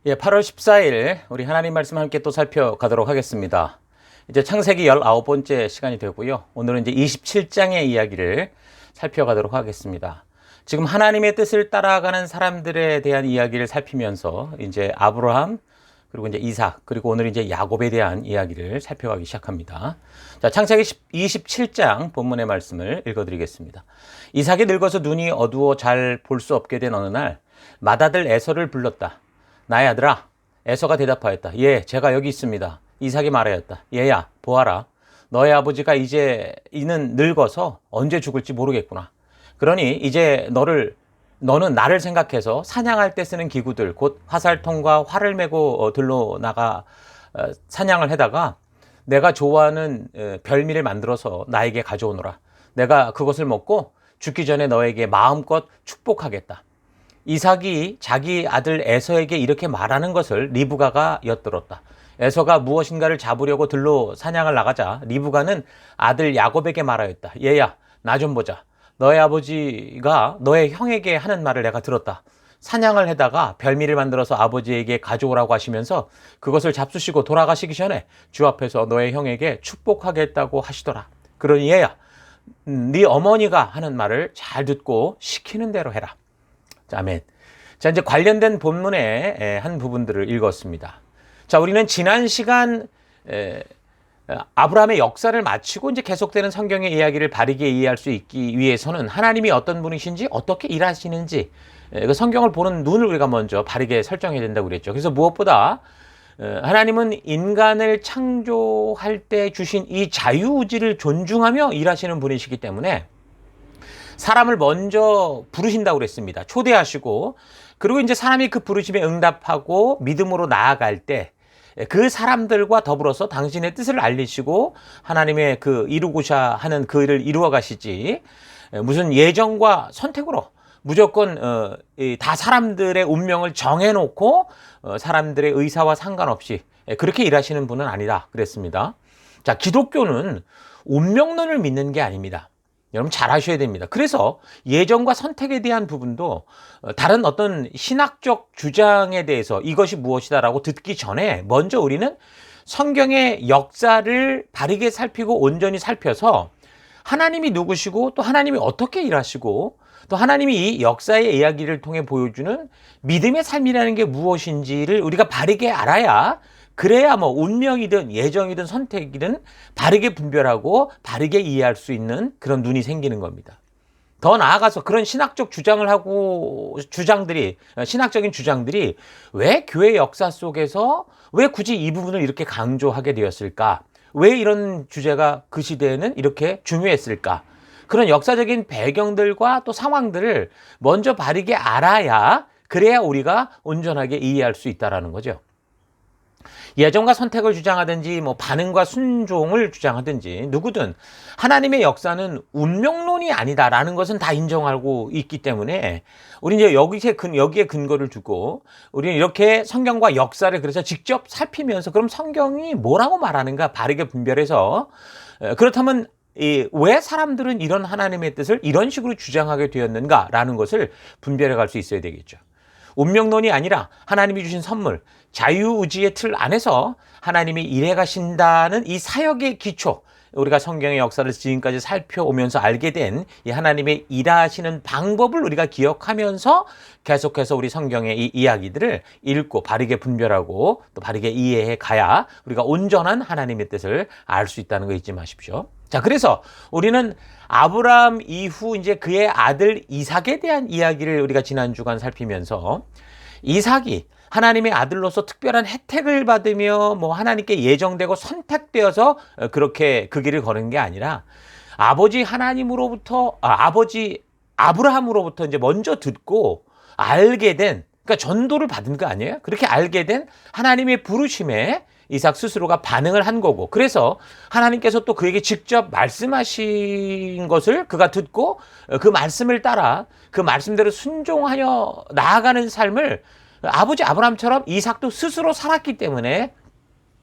8월 14일 우리 하나님 말씀 함께 또 살펴가도록 하겠습니다. 이제 창세기 19번째 시간이 되고요. 오늘은 이제 27장의 이야기를 살펴가도록 하겠습니다. 지금 하나님의 뜻을 따라가는 사람들에 대한 이야기를 살피면서 이제 아브라함, 그리고 이제 이삭, 그리고 오늘 이제 야곱에 대한 이야기를 살펴가기 시작합니다. 자, 창세기 27장 본문의 말씀을 읽어드리겠습니다. 이삭이 늙어서 눈이 어두워 잘 볼 수 없게 된 어느 날 맏아들 에서를 불렀다. 나의 아들아. 에서가 대답하였다. 예, 제가 여기 있습니다. 이삭이 말하였다. 얘야, 보아라. 너의 아버지가 이는 늙어서 언제 죽을지 모르겠구나. 그러니 이제 너는 나를 생각해서 사냥할 때 쓰는 기구들, 곧 화살통과 활을 메고 들로 나가 사냥을 하다가 내가 좋아하는 별미를 만들어서 나에게 가져오너라. 내가 그것을 먹고 죽기 전에 너에게 마음껏 축복하겠다. 이삭이 자기 아들 에서에게 이렇게 말하는 것을 리브가가 엿들었다. 에서가 무엇인가를 잡으려고 들로 사냥을 나가자 리브가는 아들 야곱에게 말하였다. 얘야, 나 좀 보자. 너의 아버지가 너의 형에게 하는 말을 내가 들었다. 사냥을 하다가 별미를 만들어서 아버지에게 가져오라고 하시면서 그것을 잡수시고 돌아가시기 전에 주 앞에서 너의 형에게 축복하겠다고 하시더라. 그러니 얘야, 네 어머니가 하는 말을 잘 듣고 시키는 대로 해라. 자, 아멘. 자, 이제 관련된 본문의 한 부분들을 읽었습니다. 자, 우리는 지난 시간 아브라함의 역사를 마치고 이제 계속되는 성경의 이야기를 바르게 이해할 수 있기 위해서는 하나님이 어떤 분이신지 어떻게 일하시는지 그 성경을 보는 눈을 우리가 먼저 바르게 설정해야 된다고 그랬죠. 그래서 무엇보다 하나님은 인간을 창조할 때 주신 이 자유의지를 존중하며 일하시는 분이시기 때문에 사람을 먼저 부르신다고 그랬습니다. 초대하시고, 그리고 이제 사람이 그 부르심에 응답하고 믿음으로 나아갈 때 그 사람들과 더불어서 당신의 뜻을 알리시고 하나님의 그 이루고자 하는 그 일을 이루어 가시지, 무슨 예정과 선택으로 무조건 다 사람들의 운명을 정해놓고 사람들의 의사와 상관없이 그렇게 일하시는 분은 아니다 그랬습니다. 자, 기독교는 운명론을 믿는 게 아닙니다. 여러분 잘 아셔야 됩니다. 그래서 예정과 선택에 대한 부분도 다른 어떤 신학적 주장에 대해서 이것이 무엇이다라고 듣기 전에 먼저 우리는 성경의 역사를 바르게 살피고 온전히 살펴서 하나님이 누구시고 또 하나님이 어떻게 일하시고 또 하나님이 이 역사의 이야기를 통해 보여주는 믿음의 삶이라는 게 무엇인지를 우리가 바르게 알아야, 그래야 뭐 운명이든 예정이든 선택이든 바르게 분별하고 바르게 이해할 수 있는 그런 눈이 생기는 겁니다. 더 나아가서 그런 신학적 신학적인 주장들이 왜 교회 역사 속에서 왜 굳이 이 부분을 이렇게 강조하게 되었을까? 왜 이런 주제가 그 시대에는 이렇게 중요했을까? 그런 역사적인 배경들과 또 상황들을 먼저 바르게 알아야, 그래야 우리가 온전하게 이해할 수 있다는 거죠. 예정과 선택을 주장하든지 뭐 반응과 순종을 주장하든지 누구든 하나님의 역사는 운명론이 아니다라는 것은 다 인정하고 있기 때문에 우리는 이제 여기에 근거를 두고 우리는 이렇게 성경과 역사를 그래서 직접 살피면서 그럼 성경이 뭐라고 말하는가 바르게 분별해서, 그렇다면 왜 사람들은 이런 하나님의 뜻을 이런 식으로 주장하게 되었는가라는 것을 분별해 갈 수 있어야 되겠죠. 운명론이 아니라 하나님이 주신 선물, 자유의지의 틀 안에서 하나님이 일해 가신다는 이 사역의 기초, 우리가 성경의 역사를 지금까지 살펴오면서 알게 된 이 하나님의 일하시는 방법을 우리가 기억하면서 계속해서 우리 성경의 이 이야기들을 읽고 바르게 분별하고 또 바르게 이해해 가야 우리가 온전한 하나님의 뜻을 알 수 있다는 거 잊지 마십시오. 자, 그래서 우리는 아브라함 이후 이제 그의 아들 이삭에 대한 이야기를 우리가 지난 주간 살피면서, 이삭이 하나님의 아들로서 특별한 혜택을 받으며 뭐 하나님께 예정되고 선택되어서 그렇게 그 길을 거는 게 아니라 아버지 아브라함으로부터 이제 먼저 듣고 알게 된, 그러니까 전도를 받은 거 아니에요? 그렇게 알게 된 하나님의 부르심에 이삭 스스로가 반응을 한 거고, 그래서 하나님께서 또 그에게 직접 말씀하신 것을 그가 듣고 그 말씀을 따라 그 말씀대로 순종하여 나아가는 삶을 아버지 아브라함처럼 이삭도 스스로 살았기 때문에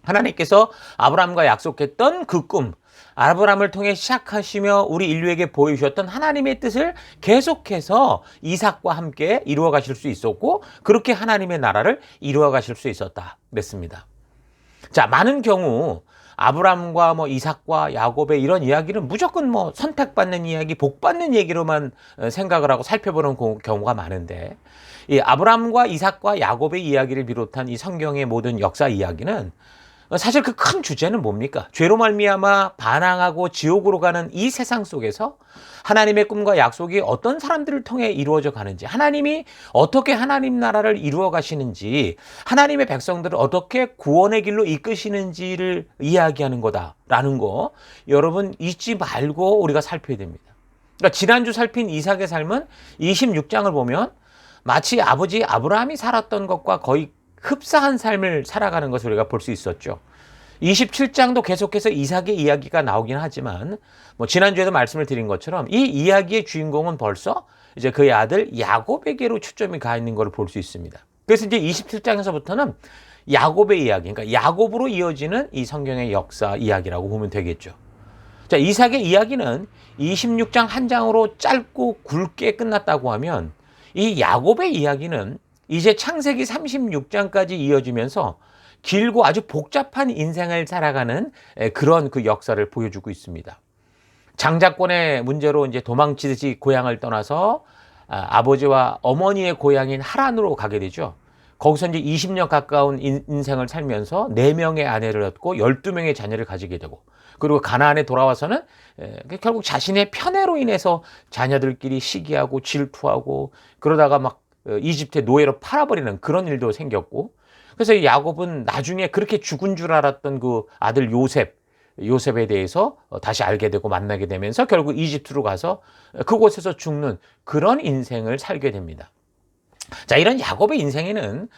하나님께서 아브라함과 약속했던 그 꿈, 아브라함을 통해 시작하시며 우리 인류에게 보여주셨던 하나님의 뜻을 계속해서 이삭과 함께 이루어 가실 수 있었고, 그렇게 하나님의 나라를 이루어 가실 수 있었다 그랬습니다. 자, 많은 경우 아브라함과 이삭과 야곱의 이런 이야기는 무조건 선택받는 이야기, 복받는 얘기로만 생각을 하고 살펴보는 경우가 많은데, 이 아브라함과 이삭과 야곱의 이야기를 비롯한 이 성경의 모든 역사 이야기는 사실 그 큰 주제는 뭡니까? 죄로 말미암아 반항하고 지옥으로 가는 이 세상 속에서 하나님의 꿈과 약속이 어떤 사람들을 통해 이루어져 가는지, 하나님이 어떻게 하나님 나라를 이루어 가시는지, 하나님의 백성들을 어떻게 구원의 길로 이끄시는지를 이야기하는 거다라는 거 여러분 잊지 말고 우리가 살펴야 됩니다. 그러니까 지난주 살핀 이삭의 삶은 26장을 보면 마치 아버지 아브라함이 살았던 것과 거의 흡사한 삶을 살아가는 것을 우리가 볼 수 있었죠. 27장도 계속해서 이삭의 이야기가 나오긴 하지만 지난주에도 말씀을 드린 것처럼 이 이야기의 주인공은 벌써 이제 그의 아들 야곱에게로 초점이 가 있는 것을 볼 수 있습니다. 그래서 이제 27장에서부터는 야곱의 이야기, 그러니까 야곱으로 이어지는 이 성경의 역사 이야기라고 보면 되겠죠. 자, 이삭의 이야기는 26장 한 장으로 짧고 굵게 끝났다고 하면, 이 야곱의 이야기는 이제 창세기 36장까지 이어지면서 길고 아주 복잡한 인생을 살아가는 그런 그 역사를 보여주고 있습니다. 장자권의 문제로 이제 도망치듯이 고향을 떠나서 아버지와 어머니의 고향인 하란으로 가게 되죠. 거기서 이제 20년 가까운 인생을 살면서 4명의 아내를 얻고 12명의 자녀를 가지게 되고, 그리고 가나안에 돌아와서는 결국 자신의 편애로 인해서 자녀들끼리 시기하고 질투하고, 그러다가 막 이집트의 노예로 팔아버리는 그런 일도 생겼고, 그래서 야곱은 나중에 그렇게 죽은 줄 알았던 그 아들 요셉에 대해서 다시 알게 되고 만나게 되면서 결국 이집트로 가서 그곳에서 죽는 그런 인생을 살게 됩니다. 자, 이런 야곱의 인생에는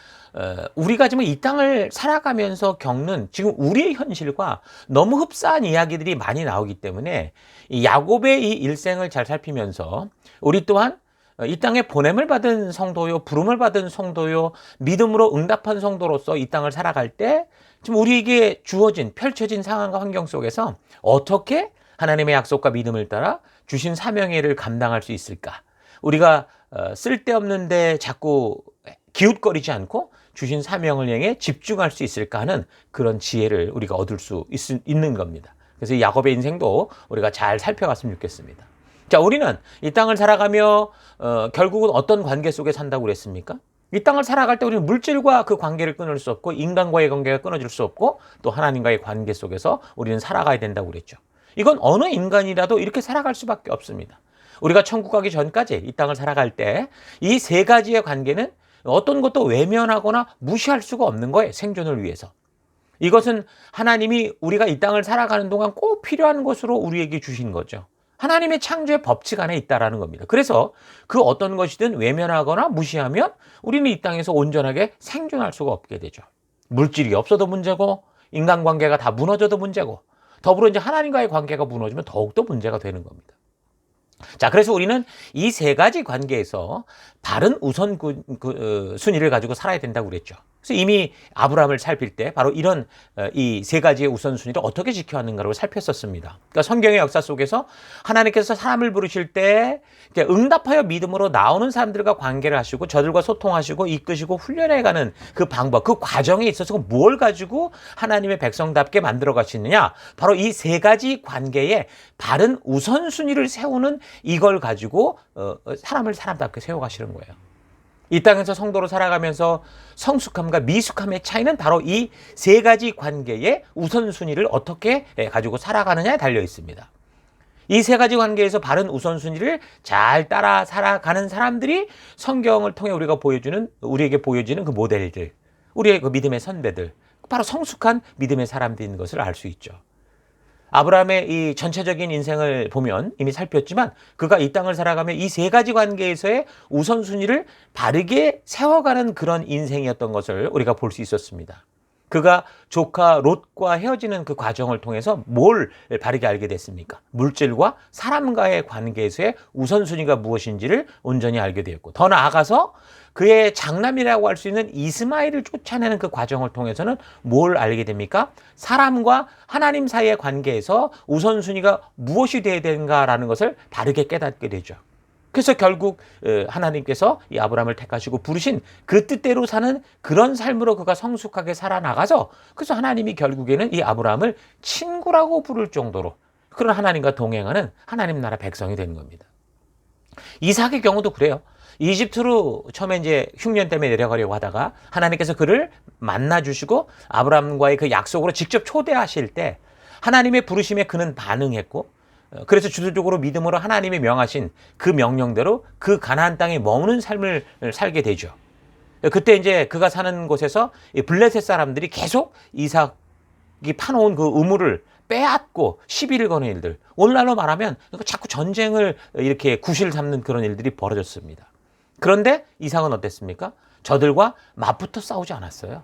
우리가 지금 이 땅을 살아가면서 겪는 지금 우리의 현실과 너무 흡사한 이야기들이 많이 나오기 때문에 이 야곱의 이 일생을 잘 살피면서 우리 또한 이 땅에 보냄을 받은 성도요, 부름을 받은 성도요, 믿음으로 응답한 성도로서 이 땅을 살아갈 때 지금 우리에게 주어진, 펼쳐진 상황과 환경 속에서 어떻게 하나님의 약속과 믿음을 따라 주신 사명의 일을 감당할 수 있을까? 우리가 쓸데없는데 자꾸 기웃거리지 않고 주신 사명을 향해 집중할 수 있을까 하는 그런 지혜를 우리가 얻을 수 있는 겁니다. 그래서 이 야곱의 인생도 우리가 잘 살펴봤으면 좋겠습니다. 자, 우리는 이 땅을 살아가며 결국은 어떤 관계 속에 산다고 그랬습니까? 이 땅을 살아갈 때 우리는 물질과 그 관계를 끊을 수 없고, 인간과의 관계가 끊어질 수 없고, 또 하나님과의 관계 속에서 우리는 살아가야 된다고 그랬죠. 이건 어느 인간이라도 이렇게 살아갈 수밖에 없습니다. 우리가 천국 가기 전까지 이 땅을 살아갈 때 이 3가지의 관계는 어떤 것도 외면하거나 무시할 수가 없는 거예요. 생존을 위해서. 이것은 하나님이 우리가 이 땅을 살아가는 동안 꼭 필요한 것으로 우리에게 주신 거죠. 하나님의 창조의 법칙 안에 있다라는 겁니다. 그래서 그 어떤 것이든 외면하거나 무시하면 우리는 이 땅에서 온전하게 생존할 수가 없게 되죠. 물질이 없어도 문제고, 인간관계가 다 무너져도 문제고, 더불어 이제 하나님과의 관계가 무너지면 더욱더 문제가 되는 겁니다. 자, 그래서 우리는 이 3가지 관계에서 바른 우선순위를 가지고 살아야 된다고 그랬죠. 그래서 이미 아브라함을 살필 때 바로 이런 이 3가지의 우선순위를 어떻게 지켜야 하는가를 살폈었습니다. 그러니까 성경의 역사 속에서 하나님께서 사람을 부르실 때 응답하여 믿음으로 나오는 사람들과 관계를 하시고 저들과 소통하시고 이끄시고 훈련해가는 그 방법, 그 과정에 있어서 뭘 가지고 하나님의 백성답게 만들어 가시느냐, 바로 이 3가지 관계에 바른 우선순위를 세우는 이걸 가지고 사람을 사람답게 세워가시는 거예요. 이 땅에서 성도로 살아가면서 성숙함과 미숙함의 차이는 바로 이 3가지 관계의 우선순위를 어떻게 가지고 살아가느냐에 달려 있습니다. 이 3가지 관계에서 바른 우선순위를 잘 따라 살아가는 사람들이 성경을 통해 우리에게 보여지는 그 모델들, 우리의 그 믿음의 선배들, 바로 성숙한 믿음의 사람들인 것을 알 수 있죠. 아브라함의 이 전체적인 인생을 보면 이미 살폈지만 그가 이 땅을 살아가며 이 3가지 관계에서의 우선순위를 바르게 세워가는 그런 인생이었던 것을 우리가 볼 수 있었습니다. 그가 조카 롯과 헤어지는 그 과정을 통해서 뭘 바르게 알게 됐습니까? 물질과 사람과의 관계에서의 우선순위가 무엇인지를 온전히 알게 되었고, 더 나아가서 그의 장남이라고 할 수 있는 이스마엘을 쫓아내는 그 과정을 통해서는 뭘 알게 됩니까? 사람과 하나님 사이의 관계에서 우선순위가 무엇이 되어야 되는가라는 것을 바르게 깨닫게 되죠. 그래서 결국 하나님께서 이 아브라함을 택하시고 부르신 그 뜻대로 사는 그런 삶으로 그가 성숙하게 살아나가서, 그래서 하나님이 결국에는 이 아브라함을 친구라고 부를 정도로 그런 하나님과 동행하는 하나님 나라 백성이 되는 겁니다. 이삭의 경우도 그래요. 이집트로 처음에 이제 흉년 때문에 내려가려고 하다가 하나님께서 그를 만나 주시고 아브라함과의 그 약속으로 직접 초대하실 때 하나님의 부르심에 그는 반응했고, 그래서 주도적으로 믿음으로 하나님이 명하신 그 명령대로 그 가나안 땅에 머무는 삶을 살게 되죠. 그때 이제 그가 사는 곳에서 블레셋 사람들이 계속 이삭이 파놓은 그 우물을 빼앗고 시비를 거는 일들, 오늘날로 말하면 자꾸 전쟁을 이렇게 구실 삼는 그런 일들이 벌어졌습니다. 그런데 이삭은 어땠습니까? 저들과 맞붙어 싸우지 않았어요.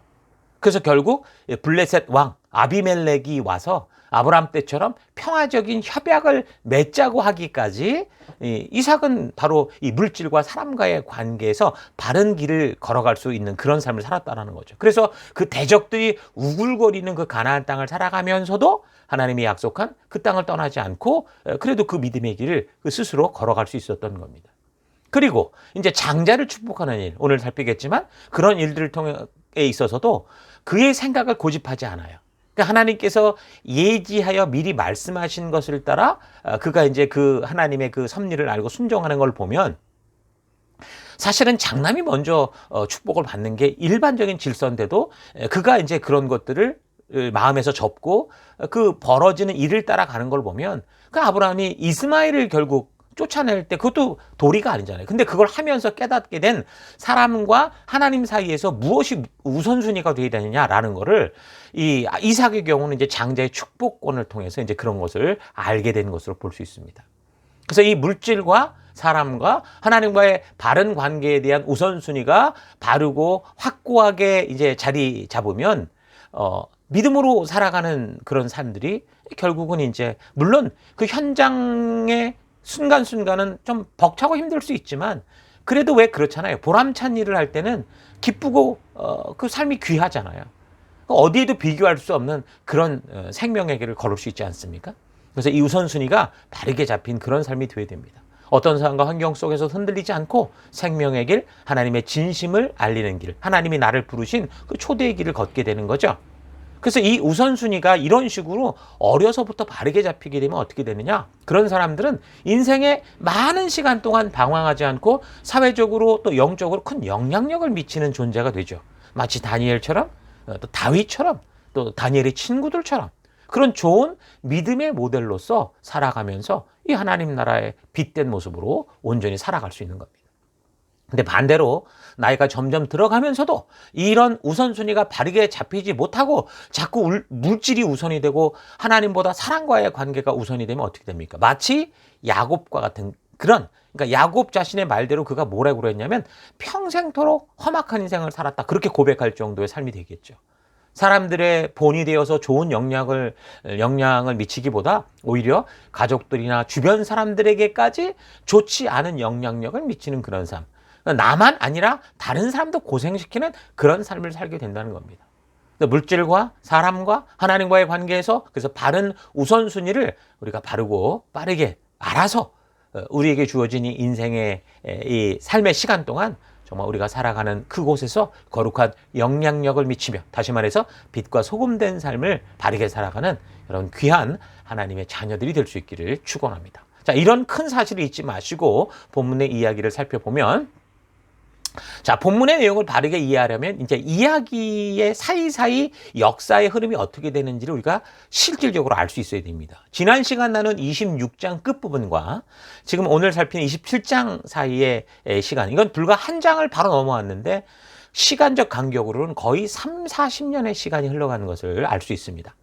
그래서 결국 블레셋 왕 아비멜렉이 와서 아브라함 때처럼 평화적인 협약을 맺자고 하기까지 이삭은 바로 이 물질과 사람과의 관계에서 바른 길을 걸어갈 수 있는 그런 삶을 살았다는 거죠. 그래서 그 대적들이 우글거리는 그 가나안 땅을 살아가면서도 하나님이 약속한 그 땅을 떠나지 않고 그래도 그 믿음의 길을 스스로 걸어갈 수 있었던 겁니다. 그리고 이제 장자를 축복하는 일, 오늘 살피겠지만 그런 일들을 통해 있어서도 그의 생각을 고집하지 않아요. 그러니까 하나님께서 예지하여 미리 말씀하신 것을 따라 그가 이제 그 하나님의 그 섭리를 알고 순종하는 걸 보면 사실은 장남이 먼저 축복을 받는 게 일반적인 질서인데도 그가 이제 그런 것들을 마음에서 접고 그 벌어지는 일을 따라가는 걸 보면 그 아브라함이 이스마엘을 결국 쫓아낼 때 그것도 도리가 아니잖아요. 근데 그걸 하면서 깨닫게 된 사람과 하나님 사이에서 무엇이 우선순위가 되어야 되느냐라는 거를 이 이삭의 경우는 이제 장자의 축복권을 통해서 이제 그런 것을 알게 된 것으로 볼 수 있습니다. 그래서 이 물질과 사람과 하나님과의 바른 관계에 대한 우선순위가 바르고 확고하게 이제 자리 잡으면 믿음으로 살아가는 그런 삶들이 결국은 이제 물론 그 현장의 순간순간은 좀 벅차고 힘들 수 있지만 그래도 왜 그렇잖아요. 보람찬 일을 할 때는 기쁘고 그 삶이 귀하잖아요. 어디에도 비교할 수 없는 그런 생명의 길을 걸을 수 있지 않습니까? 그래서 이 우선순위가 바르게 잡힌 그런 삶이 되어야 됩니다. 어떤 상황과 환경 속에서 흔들리지 않고 생명의 길, 하나님의 진심을 알리는 길, 하나님이 나를 부르신 그 초대의 길을 걷게 되는 거죠. 그래서 이 우선순위가 이런 식으로 어려서부터 바르게 잡히게 되면 어떻게 되느냐? 그런 사람들은 인생의 많은 시간 동안 방황하지 않고 사회적으로 또 영적으로 큰 영향력을 미치는 존재가 되죠. 마치 다니엘처럼, 또 다윗처럼, 또 다니엘의 친구들처럼 그런 좋은 믿음의 모델로서 살아가면서 이 하나님 나라의 빛된 모습으로 온전히 살아갈 수 있는 겁니다. 근데 반대로 나이가 점점 들어가면서도 이런 우선순위가 바르게 잡히지 못하고 자꾸 물질이 우선이 되고 하나님보다 사랑과의 관계가 우선이 되면 어떻게 됩니까? 마치 야곱과 같은 그런, 그러니까 야곱 자신의 말대로 그가 뭐라고 그랬냐면 평생토록 험악한 인생을 살았다. 그렇게 고백할 정도의 삶이 되겠죠. 사람들의 본이 되어서 좋은 영향을 미치기보다 오히려 가족들이나 주변 사람들에게까지 좋지 않은 영향력을 미치는 그런 삶. 나만 아니라 다른 사람도 고생시키는 그런 삶을 살게 된다는 겁니다. 물질과 사람과 하나님과의 관계에서 그래서 바른 우선순위를 우리가 바르고 빠르게 알아서 우리에게 주어진 이 인생의 이 삶의 시간 동안 정말 우리가 살아가는 그곳에서 거룩한 영향력을 미치며, 다시 말해서 빛과 소금된 삶을 바르게 살아가는 이런 귀한 하나님의 자녀들이 될 수 있기를 축원합니다. 자, 이런 큰 사실을 잊지 마시고 본문의 이야기를 살펴보면, 자, 본문의 내용을 바르게 이해하려면 이제 이야기의 사이사이 역사의 흐름이 어떻게 되는지를 우리가 실질적으로 알 수 있어야 됩니다. 지난 시간 나눈 26장 끝부분과 지금 오늘 살피는 27장 사이의 시간, 이건 불과 한 장을 바로 넘어왔는데 시간적 간격으로는 거의 3, 40년의 시간이 흘러가는 것을 알 수 있습니다.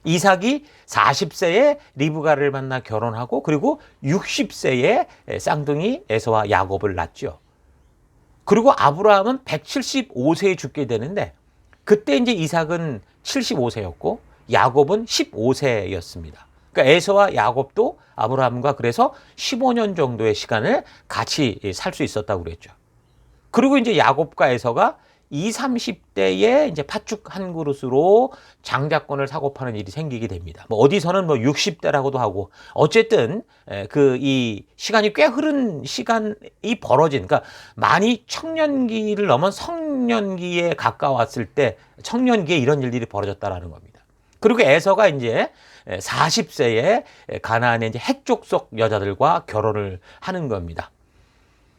이삭이 40세에 리브가를 만나 결혼하고 그리고 60세에 쌍둥이 에서와 야곱을 낳죠. 그리고 아브라함은 175세에 죽게 되는데 그때 이제 이삭은 75세였고 야곱은 15세였습니다. 그러니까 에서와 야곱도 아브라함과 그래서 15년 정도의 시간을 같이 살 수 있었다고 그랬죠. 그리고 이제 야곱과 에서가 20, 30대에 이제 팥죽 한 그릇으로 장자권을 사고 파는 일이 생기게 됩니다. 뭐 어디서는 뭐 60대라고도 하고 어쨌든 그 이 시간이 꽤 흐른 시간이 벌어진, 그러니까 많이 청년기를 넘은 성년기에 가까웠을 때 청년기에 이런 일들이 벌어졌다라는 겁니다. 그리고 에서가 이제 40세에 가나안의 이제 헷족속 여자들과 결혼을 하는 겁니다.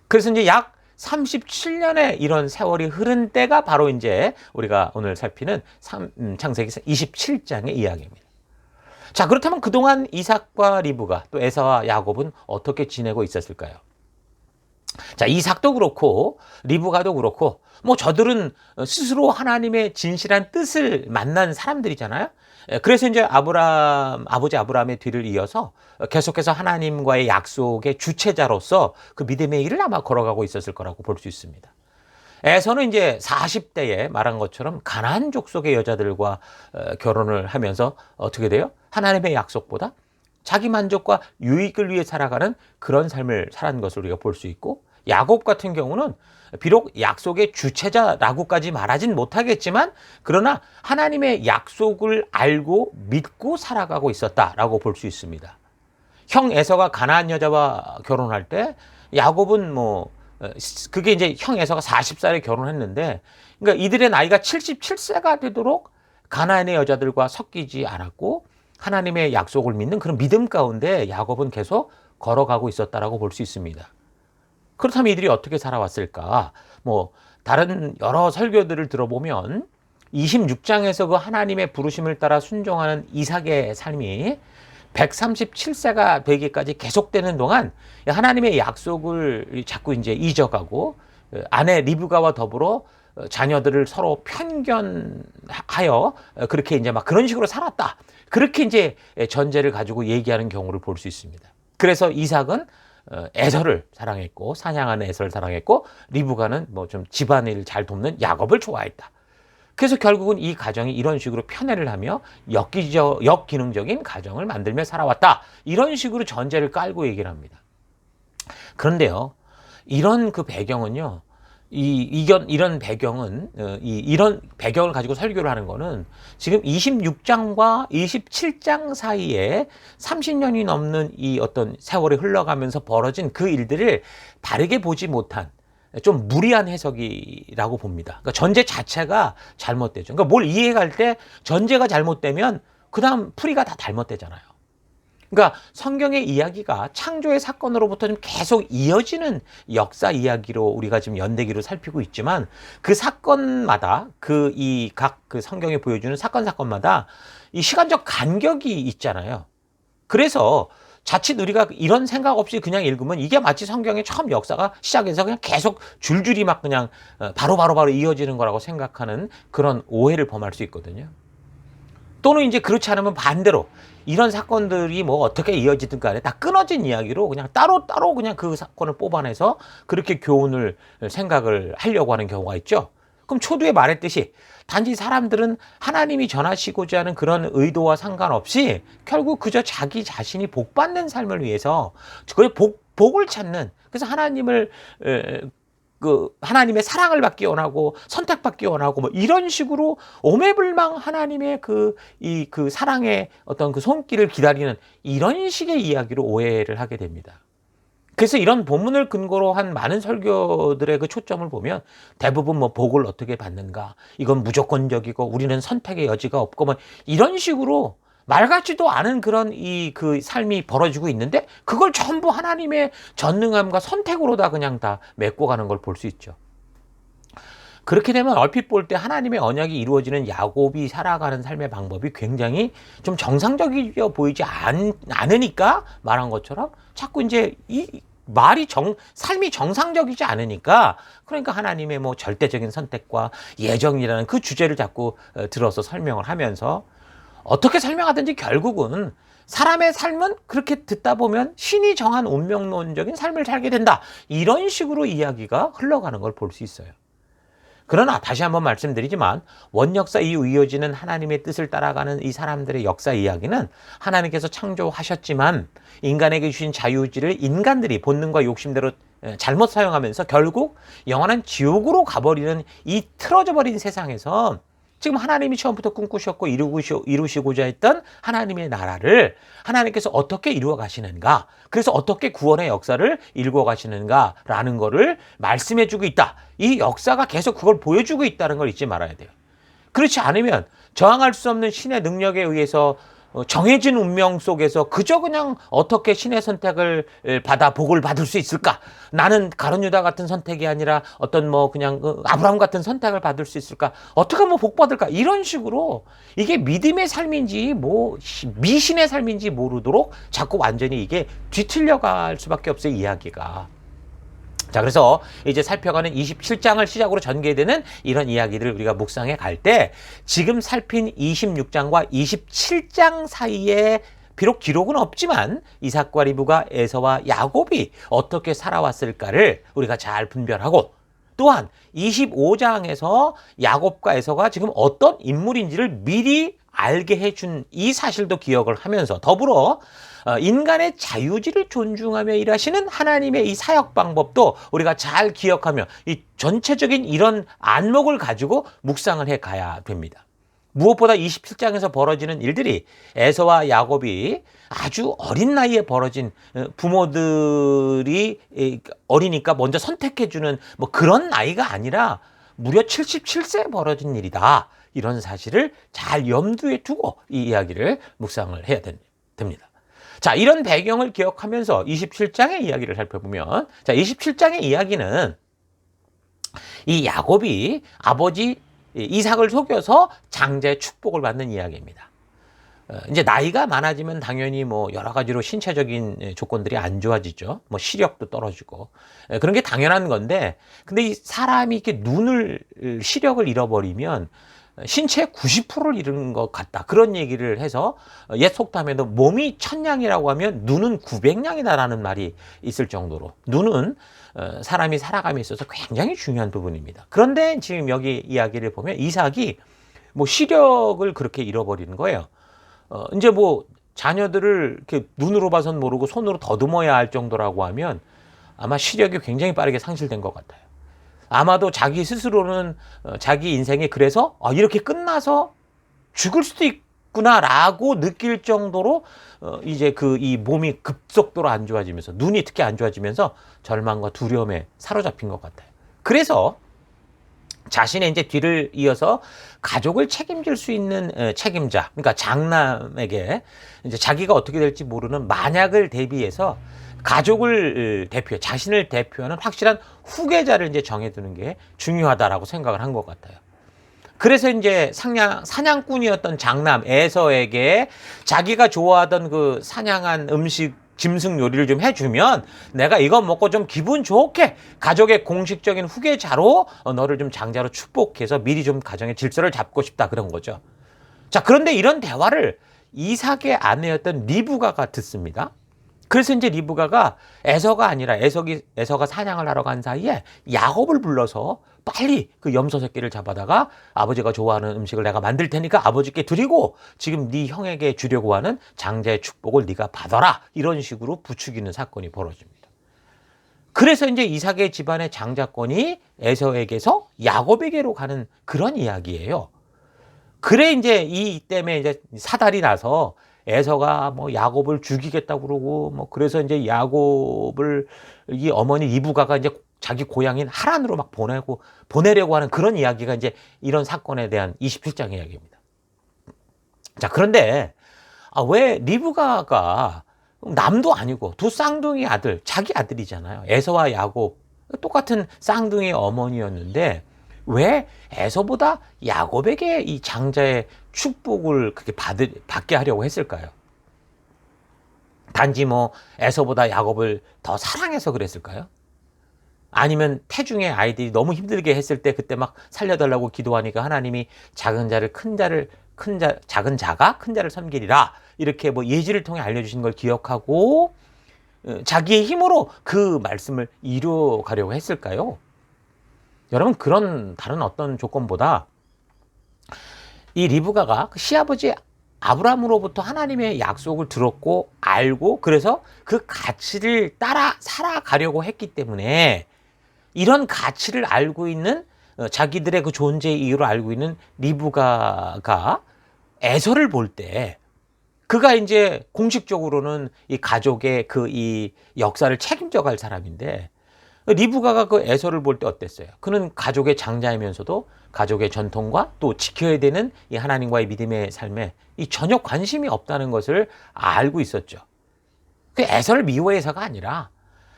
그래서 이제 약 37년의 이런 세월이 흐른 때가 바로 이제 우리가 오늘 살피는 창세기 27장의 이야기입니다. 자, 그렇다면 그동안 이삭과 리브가 또 에서와 야곱은 어떻게 지내고 있었을까요? 자, 이삭도 그렇고 리브가도 그렇고 뭐 저들은 스스로 하나님의 진실한 뜻을 만난 사람들이잖아요. 그래서 이제 아버지 아브라함의 뒤를 이어서 계속해서 하나님과의 약속의 주체자로서 그 믿음의 길을 아마 걸어가고 있었을 거라고 볼 수 있습니다. 에서는 이제 40대에 말한 것처럼 가나안 족속의 여자들과 결혼을 하면서 어떻게 돼요? 하나님의 약속보다 자기 만족과 유익을 위해 살아가는 그런 삶을 살았는 것을 우리가 볼 수 있고, 야곱 같은 경우는 비록 약속의 주체자라고까지 말하진 못하겠지만 그러나 하나님의 약속을 알고 믿고 살아가고 있었다라고 볼 수 있습니다. 형 에서가 가나안 여자와 결혼할 때 야곱은 그게 이제 형 에서가 40살에 결혼했는데, 그러니까 이들의 나이가 77세가 되도록 가나안의 여자들과 섞이지 않았고 하나님의 약속을 믿는 그런 믿음 가운데 야곱은 계속 걸어가고 있었다라고 볼 수 있습니다. 그렇다면 이들이 어떻게 살아왔을까? 다른 여러 설교들을 들어보면 26장에서 그 하나님의 부르심을 따라 순종하는 이삭의 삶이 137세가 되기까지 계속되는 동안 하나님의 약속을 자꾸 이제 잊어가고 아내 리브가와 더불어 자녀들을 서로 편견하여 그렇게 이제 막 그런 식으로 살았다. 그렇게 이제 전제를 가지고 얘기하는 경우를 볼 수 있습니다. 그래서 이삭은 에서를 사랑했고 사냥하는 에서를 사랑했고 리브가는 좀 집안일 잘 돕는 야곱을 좋아했다. 그래서 결국은 이 가정이 이런 식으로 편애를 하며 역기능적인 가정을 만들며 살아왔다. 이런 식으로 전제를 깔고 얘기를 합니다. 그런데요, 이런 그 배경은요, 이런 배경은, 이런 배경을 가지고 설교를 하는 거는 지금 26장과 27장 사이에 30년이 넘는 이 어떤 세월이 흘러가면서 벌어진 그 일들을 바르게 보지 못한 좀 무리한 해석이라고 봅니다. 그러니까 전제 자체가 잘못되죠. 그러니까 뭘 이해할 때 전제가 잘못되면 그 다음 풀이가 다 잘못되잖아요. 그러니까 성경의 이야기가 창조의 사건으로부터 좀 계속 이어지는 역사 이야기로 우리가 지금 연대기로 살피고 있지만 그 사건마다 각 성경이 보여주는 사건마다 이 시간적 간격이 있잖아요. 그래서 자칫 우리가 이런 생각 없이 그냥 읽으면 이게 마치 성경의 처음 역사가 시작해서 그냥 계속 줄줄이 막 그냥 바로 이어지는 거라고 생각하는 그런 오해를 범할 수 있거든요. 또는 이제 그렇지 않으면 반대로 이런 사건들이 어떻게 이어지든 간에 다 끊어진 이야기로 그냥 따로 그냥 그 사건을 뽑아내서 그렇게 교훈을 생각을 하려고 하는 경우가 있죠. 그럼 초두에 말했듯이 단지 사람들은 하나님이 전하시고자 하는 그런 의도와 상관없이 결국 그저 자기 자신이 복받는 삶을 위해서 그 복을 찾는, 그래서 하나님의 사랑을 받기 원하고 선택받기 원하고 이런 식으로 오매불망 하나님의 그 사랑의 어떤 그 손길을 기다리는 이런 식의 이야기로 오해를 하게 됩니다. 그래서 이런 본문을 근거로 한 많은 설교들의 그 초점을 보면 대부분 복을 어떻게 받는가, 이건 무조건적이고 우리는 선택의 여지가 없고 이런 식으로 말 같지도 않은 그런 그 삶이 벌어지고 있는데 그걸 전부 하나님의 전능함과 선택으로 다 그냥 다 메꿔 가는 걸 볼 수 있죠. 그렇게 되면 얼핏 볼 때 하나님의 언약이 이루어지는 야곱이 살아가는 삶의 방법이 굉장히 좀 정상적이어 보이지 않으니까 말한 것처럼 자꾸 이제 삶이 정상적이지 않으니까, 그러니까 하나님의 절대적인 선택과 예정이라는 그 주제를 자꾸 들어서 설명을 하면서 어떻게 설명하든지 결국은 사람의 삶은 그렇게 듣다 보면 신이 정한 운명론적인 삶을 살게 된다. 이런 식으로 이야기가 흘러가는 걸 볼 수 있어요. 그러나 다시 한번 말씀드리지만 원역사 이후 이어지는 하나님의 뜻을 따라가는 이 사람들의 역사 이야기는 하나님께서 창조하셨지만 인간에게 주신 자유의지를 인간들이 본능과 욕심대로 잘못 사용하면서 결국 영원한 지옥으로 가버리는 이 틀어져 버린 세상에서 지금 하나님이 처음부터 꿈꾸셨고 이루시고자 했던 하나님의 나라를 하나님께서 어떻게 이루어 가시는가, 그래서 어떻게 구원의 역사를 일궈 가시는가라는 거를 말씀해 주고 있다. 이 역사가 계속 그걸 보여주고 있다는 걸 잊지 말아야 돼요. 그렇지 않으면 저항할 수 없는 신의 능력에 의해서 정해진 운명 속에서 그저 그냥 어떻게 신의 선택을 받아 복을 받을 수 있을까? 나는 가룟 유다 같은 선택이 아니라 어떤 뭐 그냥 아브라함 같은 선택을 받을 수 있을까? 어떻게 하면 복 받을까? 이런 식으로 이게 믿음의 삶인지 뭐 미신의 삶인지 모르도록 자꾸 완전히 이게 뒤틀려갈 수밖에 없어요, 이야기가. 자, 그래서 이제 살펴가는 27장을 시작으로 전개되는 이런 이야기를 우리가 묵상해 갈 때 지금 살핀 26장과 27장 사이에 비록 기록은 없지만 이삭과 리브가 에서와 야곱이 어떻게 살아왔을까를 우리가 잘 분별하고, 또한 25장에서 야곱과 에서가 지금 어떤 인물인지를 미리 알게 해준 이 사실도 기억을 하면서, 더불어 인간의 자유지를 존중하며 일하시는 하나님의 이 사역 방법도 우리가 잘 기억하며 이 전체적인 이런 안목을 가지고 묵상을 해 가야 됩니다. 무엇보다 27장에서 벌어지는 일들이 에서와 야곱이 아주 어린 나이에 벌어진, 부모들이 어리니까 먼저 선택해주는 뭐 그런 나이가 아니라 무려 77세에 벌어진 일이다. 이런 사실을 잘 염두에 두고 이 이야기를 묵상을 해야 됩니다. 자, 이런 배경을 기억하면서 27장의 이야기를 살펴보면, 자, 27장의 이야기는 이 야곱이 아버지 이삭을 속여서 장자의 축복을 받는 이야기입니다. 이제 나이가 많아지면 당연히 뭐 여러 가지로 신체적인 조건들이 안 좋아지죠. 뭐 시력도 떨어지고 그런 게 당연한 건데, 근데 이 사람이 이렇게 시력을 잃어버리면 신체의 90%를 잃은 것 같다. 그런 얘기를 해서 옛 속담에도 몸이 1000냥이라고 하면 눈은 900냥이다라는 말이 있을 정도로 눈은 사람이 살아감에 있어서 굉장히 중요한 부분입니다. 그런데 지금 여기 이야기를 보면 이삭이 뭐 시력을 그렇게 잃어버리는 거예요. 이제 뭐 자녀들을 이렇게 눈으로 봐선 모르고 손으로 더듬어야 할 정도라고 하면 아마 시력이 굉장히 빠르게 상실된 것 같아요. 아마도 자기 스스로는 자기 인생이 그래서 이렇게 끝나서 죽을 수도 있구나라고 느낄 정도로 이제 이 몸이 급속도로 안 좋아지면서, 눈이 특히 안 좋아지면서 절망과 두려움에 사로잡힌 것 같아요. 그래서 자신의 이제 뒤를 이어서 가족을 책임질 수 있는 책임자, 그러니까 장남에게 이제 자기가 어떻게 될지 모르는 만약을 대비해서 가족을 자신을 대표하는 확실한 후계자를 이제 정해두는 게 중요하다라고 생각을 한 것 같아요. 그래서 이제 사냥꾼이었던 장남 에서에게 자기가 좋아하던 그 사냥한 음식, 짐승 요리를 좀 해주면 내가 이거 먹고 좀 기분 좋게 가족의 공식적인 후계자로 너를 좀 장자로 축복해서 미리 좀 가정의 질서를 잡고 싶다, 그런 거죠. 자, 그런데 이런 대화를 이삭의 아내였던 리브가가 듣습니다. 그래서 이제 리브가가 에서가 아니라 에서가 사냥을 하러 간 사이에 야곱을 불러서 빨리 그 염소 새끼를 잡아다가 아버지가 좋아하는 음식을 내가 만들 테니까 아버지께 드리고 지금 네 형에게 주려고 하는 장자의 축복을 네가 받아라, 이런 식으로 부추기는 사건이 벌어집니다. 그래서 이제 이삭의 집안의 장자권이 에서에게서 야곱에게로 가는 그런 이야기예요. 그래 이제 이 때문에 이제 사달이 나서 에서가 뭐 야곱을 죽이겠다고 그러고 뭐 그래서 이제 야곱을 이 어머니 리브가가 이제 자기 고향인 하란으로 막 보내려고 하는 그런 이야기가 이제 이런 사건에 대한 27장 이야기입니다. 자, 그런데 왜 리브가가 남도 아니고 두 쌍둥이 아들, 자기 아들이잖아요. 에서와 야곱 똑같은 쌍둥이 어머니였는데 왜 에서보다 야곱에게 이 장자의 축복을 그렇게 받게 하려고 했을까요? 단지 뭐 에서보다 야곱을 더 사랑해서 그랬을까요? 아니면 태중의 아이들이 너무 힘들게 했을 때 그때 막 살려달라고 기도하니까 하나님이 작은 자가 큰 자를 섬기리라, 이렇게 뭐 예지를 통해 알려주신 걸 기억하고 자기의 힘으로 그 말씀을 이루어가려고 했을까요? 여러분, 그런 다른 어떤 조건보다 이 리브가가 그 시아버지 아브라함으로부터 하나님의 약속을 들었고 알고 그래서 그 가치를 따라 살아가려고 했기 때문에 이런 가치를 알고 있는 자기들의 그 존재의 이유를 알고 있는 리브가가 에서를 볼 때 그가 이제 공식적으로는 이 가족의 그 이 역사를 책임져 갈 사람인데 리브가가 그 에서를 볼 때 어땠어요? 그는 가족의 장자이면서도 가족의 전통과 또 지켜야 되는 이 하나님과의 믿음의 삶에 이 전혀 관심이 없다는 것을 알고 있었죠. 그 에서를 미워해서가 아니라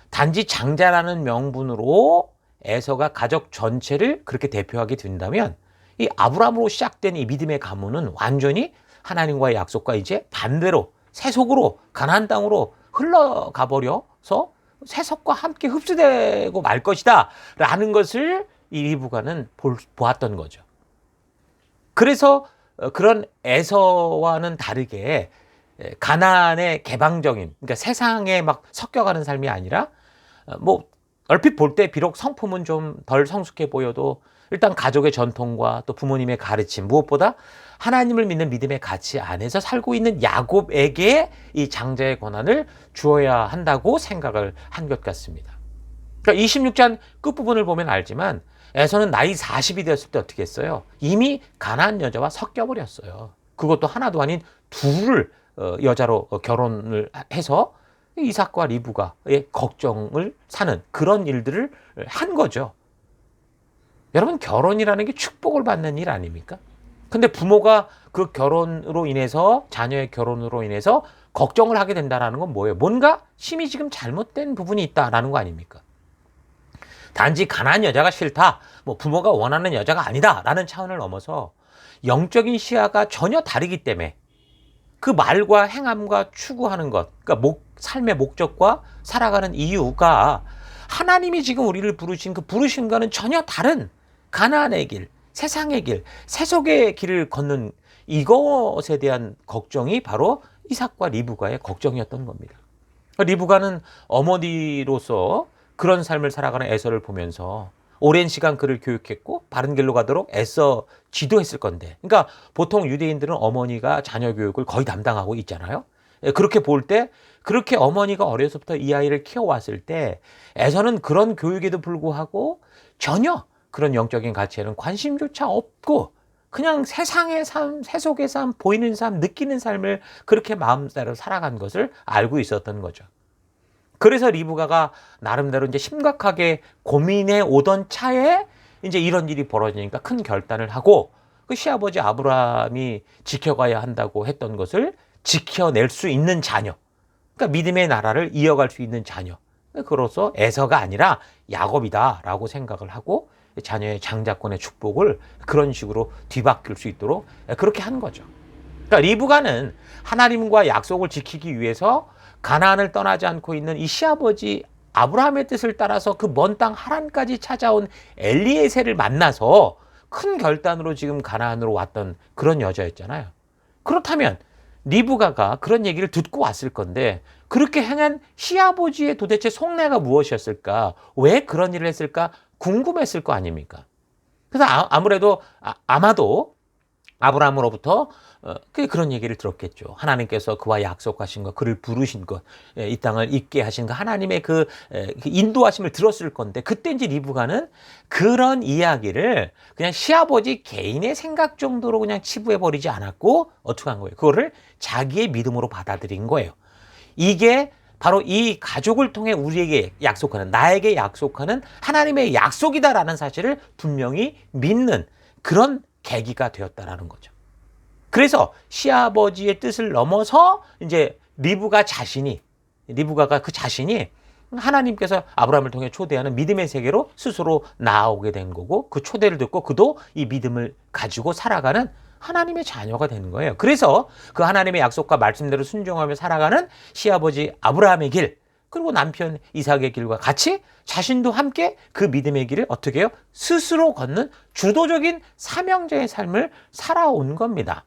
단지 장자라는 명분으로 에서가 가족 전체를 그렇게 대표하게 된다면 이 아브라함으로 시작된 이 믿음의 가문은 완전히 하나님과의 약속과 이제 반대로 세속으로 가나안 땅으로 흘러가 버려서 세속과 함께 흡수되고 말 것이다 라는 것을 이 리브가는 보았던 거죠. 그래서 그런 에서와는 다르게 가나안의 개방적인, 그러니까 세상에 막 섞여가는 삶이 아니라 뭐 얼핏 볼 때 비록 성품은 좀 덜 성숙해 보여도 일단 가족의 전통과 또 부모님의 가르침, 무엇보다 하나님을 믿는 믿음의 가치 안에서 살고 있는 야곱에게 이 장자의 권한을 주어야 한다고 생각을 한 것 같습니다. 그러니까 26장 끝부분을 보면 알지만 에서는 나이 40이 되었을 때 어떻게 했어요? 이미 가나안 여자와 섞여버렸어요. 그것도 하나도 아닌 둘을 여자로 결혼을 해서 이삭과 리브가의 걱정을 사는 그런 일들을 한 거죠. 여러분, 결혼이라는 게 축복을 받는 일 아닙니까? 근데 부모가 그 결혼으로 인해서 자녀의 결혼으로 인해서 걱정을 하게 된다는 건 뭐예요? 뭔가 심히 지금 잘못된 부분이 있다라는 거 아닙니까? 단지 가난한 여자가 싫다, 뭐 부모가 원하는 여자가 아니다라는 차원을 넘어서 영적인 시야가 전혀 다르기 때문에 그 말과 행함과 추구하는 것, 그러니까 삶의 목적과 살아가는 이유가 하나님이 지금 우리를 부르신 그 부르심과는 전혀 다른 가나안의 길, 세상의 길, 세속의 길을 걷는 이것에 대한 걱정이 바로 이삭과 리브가의 걱정이었던 겁니다. 리브가는 어머니로서 그런 삶을 살아가는 에서를 보면서 오랜 시간 그를 교육했고 바른 길로 가도록 애써 지도했을 건데, 그러니까 보통 유대인들은 어머니가 자녀 교육을 거의 담당하고 있잖아요. 그렇게 볼 때 그렇게 어머니가 어려서부터 이 아이를 키워왔을 때 에서는 그런 교육에도 불구하고 전혀 그런 영적인 가치에는 관심조차 없고 그냥 세상의 삶, 세속의 삶, 보이는 삶, 느끼는 삶을 그렇게 마음대로 살아간 것을 알고 있었던 거죠. 그래서 리브가가 나름대로 이제 심각하게 고민해 오던 차에 이제 이런 일이 벌어지니까 큰 결단을 하고 그 시아버지 아브라함이 지켜가야 한다고 했던 것을 지켜낼 수 있는 자녀, 그러니까 믿음의 나라를 이어갈 수 있는 자녀, 그로서 에서가 아니라 야곱이다라고 생각을 하고 자녀의 장자권의 축복을 그런 식으로 뒤바뀔 수 있도록 그렇게 한 거죠. 그러니까 리브가는 하나님과 약속을 지키기 위해서 가나안을 떠나지 않고 있는 이 시아버지 아브라함의 뜻을 따라서 그 먼 땅 하란까지 찾아온 엘리에셀을 만나서 큰 결단으로 지금 가나안으로 왔던 그런 여자였잖아요. 그렇다면 리브가가 그런 얘기를 듣고 왔을 건데 그렇게 행한 시아버지의 도대체 속내가 무엇이었을까? 왜 그런 일을 했을까? 궁금했을 거 아닙니까? 그래서 아무래도 아마도 아브라함으로부터 그런 얘기를 들었겠죠. 하나님께서 그와 약속하신 것, 그를 부르신 것, 이 땅을 있게 하신 것, 하나님의 그 인도하심을 들었을 건데 그때인지 리브가는 그런 이야기를 그냥 시아버지 개인의 생각 정도로 그냥 치부해버리지 않았고 어떻게 한 거예요? 그거를 자기의 믿음으로 받아들인 거예요. 이게 바로 이 가족을 통해 우리에게 약속하는, 나에게 약속하는 하나님의 약속이다라는 사실을 분명히 믿는 그런 계기가 되었다라는 거죠. 그래서 시아버지의 뜻을 넘어서 이제 리브가가 그 자신이 하나님께서 아브라함을 통해 초대하는 믿음의 세계로 스스로 나아오게 된 거고 그 초대를 듣고 그도 이 믿음을 가지고 살아가는 하나님의 자녀가 되는 거예요. 그래서 그 하나님의 약속과 말씀대로 순종하며 살아가는 시아버지 아브라함의 길, 그리고 남편 이삭의 길과 같이 자신도 함께 그 믿음의 길을 어떻게 해요? 스스로 걷는 주도적인 사명자의 삶을 살아온 겁니다.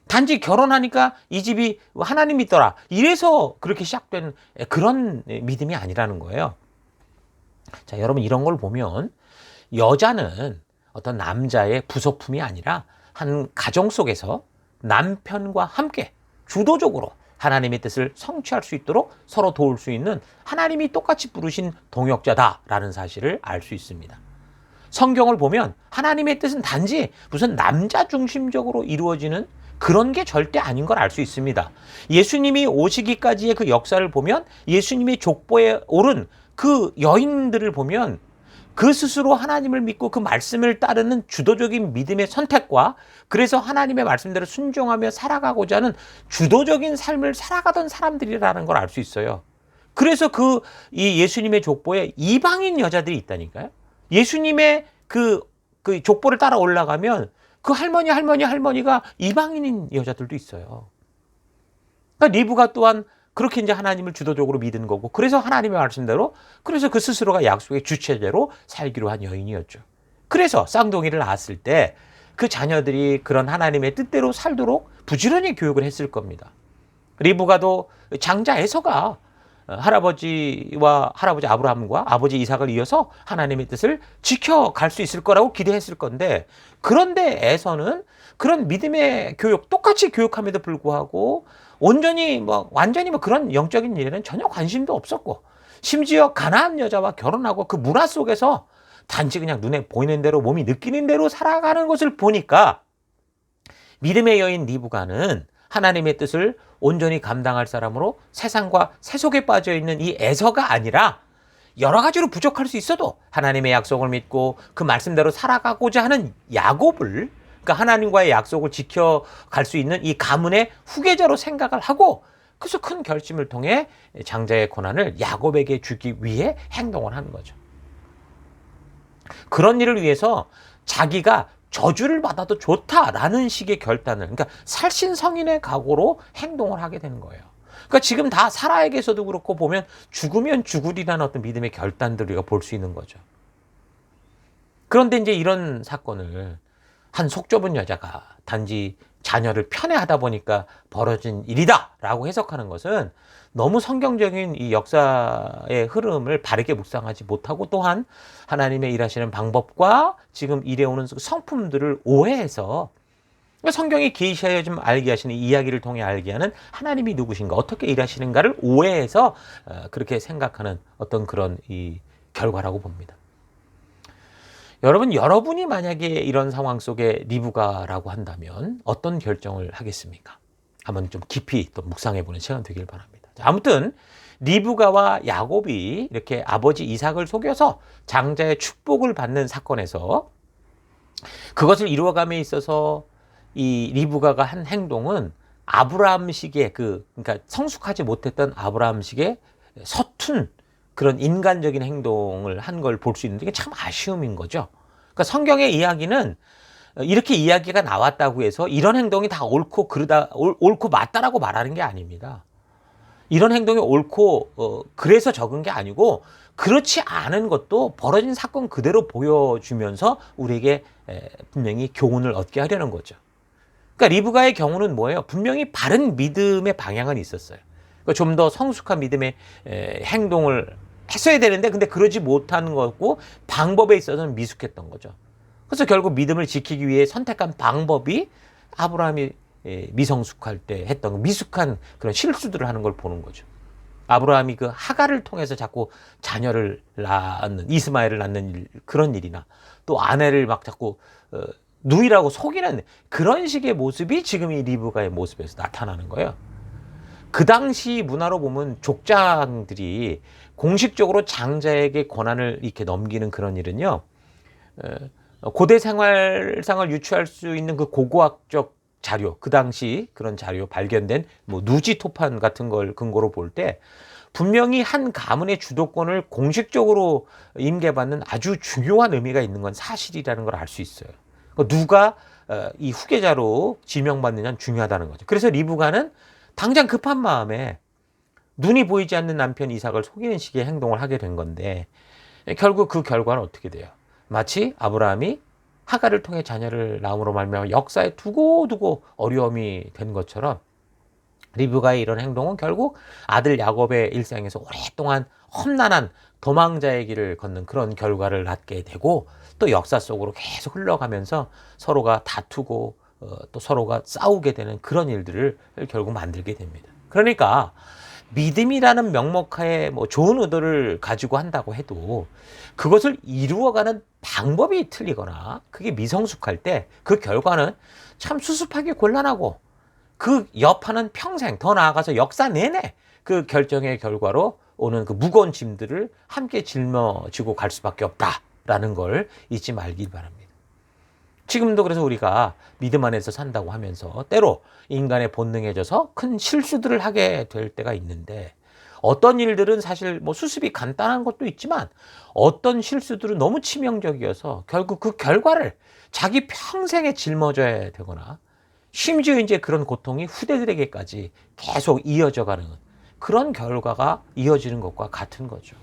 단지 결혼하니까 이 집이 하나님 믿더라, 이래서 그렇게 시작된 그런 믿음이 아니라는 거예요. 자, 여러분, 이런 걸 보면 여자는 어떤 남자의 부속품이 아니라 한 가정 속에서 남편과 함께 주도적으로 하나님의 뜻을 성취할 수 있도록 서로 도울 수 있는 하나님이 똑같이 부르신 동역자다라는 사실을 알 수 있습니다. 성경을 보면 하나님의 뜻은 단지 무슨 남자 중심적으로 이루어지는 그런 게 절대 아닌 걸 알 수 있습니다. 예수님이 오시기까지의 그 역사를 보면 예수님의 족보에 오른 그 여인들을 보면 그 스스로 하나님을 믿고 그 말씀을 따르는 주도적인 믿음의 선택과 그래서 하나님의 말씀대로 순종하며 살아가고자 하는 주도적인 삶을 살아가던 사람들이라는 걸 알 수 있어요. 그래서 이 예수님의 족보에 이방인 여자들이 있다니까요. 예수님의 그 족보를 따라 올라가면 그 할머니가 이방인인 여자들도 있어요. 그러니까 리브가 또한 그렇게 이제 하나님을 주도적으로 믿은 거고, 그래서 하나님의 말씀대로, 그래서 그 스스로가 약속의 주체대로 살기로 한 여인이었죠. 그래서 쌍둥이를 낳았을 때 그 자녀들이 그런 하나님의 뜻대로 살도록 부지런히 교육을 했을 겁니다. 리브가도 장자 에서가 할아버지 아브라함과 아버지 이삭을 이어서 하나님의 뜻을 지켜갈 수 있을 거라고 기대했을 건데, 그런데 에서는 그런 믿음의 교육, 똑같이 교육함에도 불구하고 완전히 그런 영적인 일에는 전혀 관심도 없었고, 심지어 가나안 여자와 결혼하고 그 문화 속에서 단지 그냥 눈에 보이는 대로 몸이 느끼는 대로 살아가는 것을 보니까 믿음의 여인 리브가는 하나님의 뜻을 온전히 감당할 사람으로 세상과 세속에 빠져 있는 이 에서가 아니라 여러 가지로 부족할 수 있어도 하나님의 약속을 믿고 그 말씀대로 살아가고자 하는 야곱을, 그러니까 하나님과의 약속을 지켜갈 수 있는 이 가문의 후계자로 생각을 하고, 그래서 큰 결심을 통해 장자의 고난을 야곱에게 주기 위해 행동을 하는 거죠. 그런 일을 위해서 자기가 저주를 받아도 좋다라는 식의 결단을, 그러니까 살신성인의 각오로 행동을 하게 되는 거예요. 그러니까 지금 다 사라에게서도 그렇고 보면 죽으면 죽으리라는 어떤 믿음의 결단들을 우리가 볼 수 있는 거죠. 그런데 이제 이런 사건을 한 속 좁은 여자가 단지 자녀를 편애하다 보니까 벌어진 일이다라고 해석하는 것은 너무 성경적인 이 역사의 흐름을 바르게 묵상하지 못하고, 또한 하나님의 일하시는 방법과 지금 일해오는 성품들을 오해해서, 성경이 계시하여 좀 알게 하시는 이야기를 통해 알게 하는 하나님이 누구신가, 어떻게 일하시는가를 오해해서 그렇게 생각하는 어떤 그런 이 결과라고 봅니다. 여러분이 만약에 이런 상황 속에 리브가라고 한다면 어떤 결정을 하겠습니까? 한번 좀 깊이 또 묵상해보는 시간 되길 바랍니다. 아무튼 리브가와 야곱이 이렇게 아버지 이삭을 속여서 장자의 축복을 받는 사건에서 그것을 이루어감에 있어서 이 리브가가 한 행동은 아브라함식의 그러니까 성숙하지 못했던 아브라함식의 서툰 그런 인간적인 행동을 한 걸 볼 수 있는데, 이게 참 아쉬움인 거죠. 그러니까 성경의 이야기는 이렇게 이야기가 나왔다고 해서 이런 행동이 다 옳고 맞다라고 말하는 게 아닙니다. 이런 행동이 옳고 그래서 적은 게 아니고, 그렇지 않은 것도 벌어진 사건 그대로 보여주면서 우리에게 분명히 교훈을 얻게 하려는 거죠. 그러니까 리브가의 경우는 뭐예요? 분명히 바른 믿음의 방향은 있었어요. 그러니까 좀 더 성숙한 믿음의 행동을 했어야 되는데, 근데 그러지 못한 거고 방법에 있어서는 미숙했던 거죠. 그래서 결국 믿음을 지키기 위해 선택한 방법이 아브라함이 미성숙할 때 했던 미숙한 그런 실수들을 하는 걸 보는 거죠. 아브라함이 그 하갈을 통해서 자꾸 자녀를 낳는, 이스마엘을 낳는 그런 일이나, 또 아내를 막 자꾸 누이라고 속이는 그런 식의 모습이 지금 이 리브가의 모습에서 나타나는 거예요. 그 당시 문화로 보면 족장들이 공식적으로 장자에게 권한을 이렇게 넘기는 그런 일은요, 고대 생활상을 유추할 수 있는 그 고고학적 자료, 그 당시 그런 자료 발견된 누지 토판 같은 걸 근거로 볼 때 분명히 한 가문의 주도권을 공식적으로 임계받는 아주 중요한 의미가 있는 건 사실이라는 걸 알 수 있어요. 누가 이 후계자로 지명받느냐는 중요하다는 거죠. 그래서 리브가는 당장 급한 마음에 눈이 보이지 않는 남편 이삭을 속이는 식의 행동을 하게 된 건데, 결국 그 결과는 어떻게 돼요? 마치 아브라함이 하갈을 통해 자녀를 낳음으로 말미암아 역사에 두고두고 어려움이 된 것처럼 리브가의 이런 행동은 결국 아들 야곱의 일생에서 오랫동안 험난한 도망자의 길을 걷는 그런 결과를 낳게 되고, 또 역사 속으로 계속 흘러가면서 서로가 다투고 또 서로가 싸우게 되는 그런 일들을 결국 만들게 됩니다. 그러니까 믿음이라는 명목하에 뭐 좋은 의도를 가지고 한다고 해도 그것을 이루어가는 방법이 틀리거나 그게 미성숙할 때 그 결과는 참 수습하기 곤란하고 그 여파는 평생, 더 나아가서 역사 내내 그 결정의 결과로 오는 그 무거운 짐들을 함께 짊어지고 갈 수밖에 없다라는 걸 잊지 말길 바랍니다. 지금도 그래서 우리가 믿음 안에서 산다고 하면서 때로 인간의 본능에 져서 큰 실수들을 하게 될 때가 있는데, 어떤 일들은 사실 뭐 수습이 간단한 것도 있지만 어떤 실수들은 너무 치명적이어서 결국 그 결과를 자기 평생에 짊어져야 되거나 심지어 이제 그런 고통이 후대들에게까지 계속 이어져 가는 그런 결과가 이어지는 것과 같은 거죠.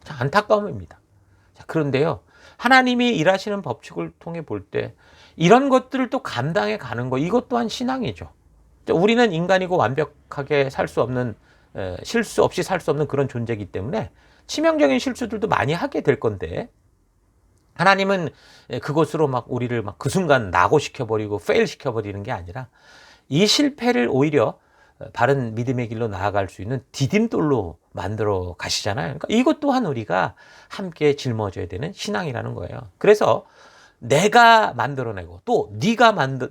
참 안타까움입니다. 자, 그런데요, 하나님이 일하시는 법칙을 통해 볼 때 이런 것들을 또 감당해 가는 거, 이것 또한 신앙이죠. 우리는 인간이고 완벽하게 살 수 없는, 실수 없이 살 수 없는 그런 존재이기 때문에 치명적인 실수들도 많이 하게 될 건데, 하나님은 그것으로 막 우리를 막 그 순간 낙오시켜버리고 페일 시켜버리는 게 아니라 이 실패를 오히려 바른 믿음의 길로 나아갈 수 있는 디딤돌로 만들어 가시잖아요. 그러니까 이것 또한 우리가 함께 짊어져야 되는 신앙이라는 거예요. 그래서 내가 만들어내고 또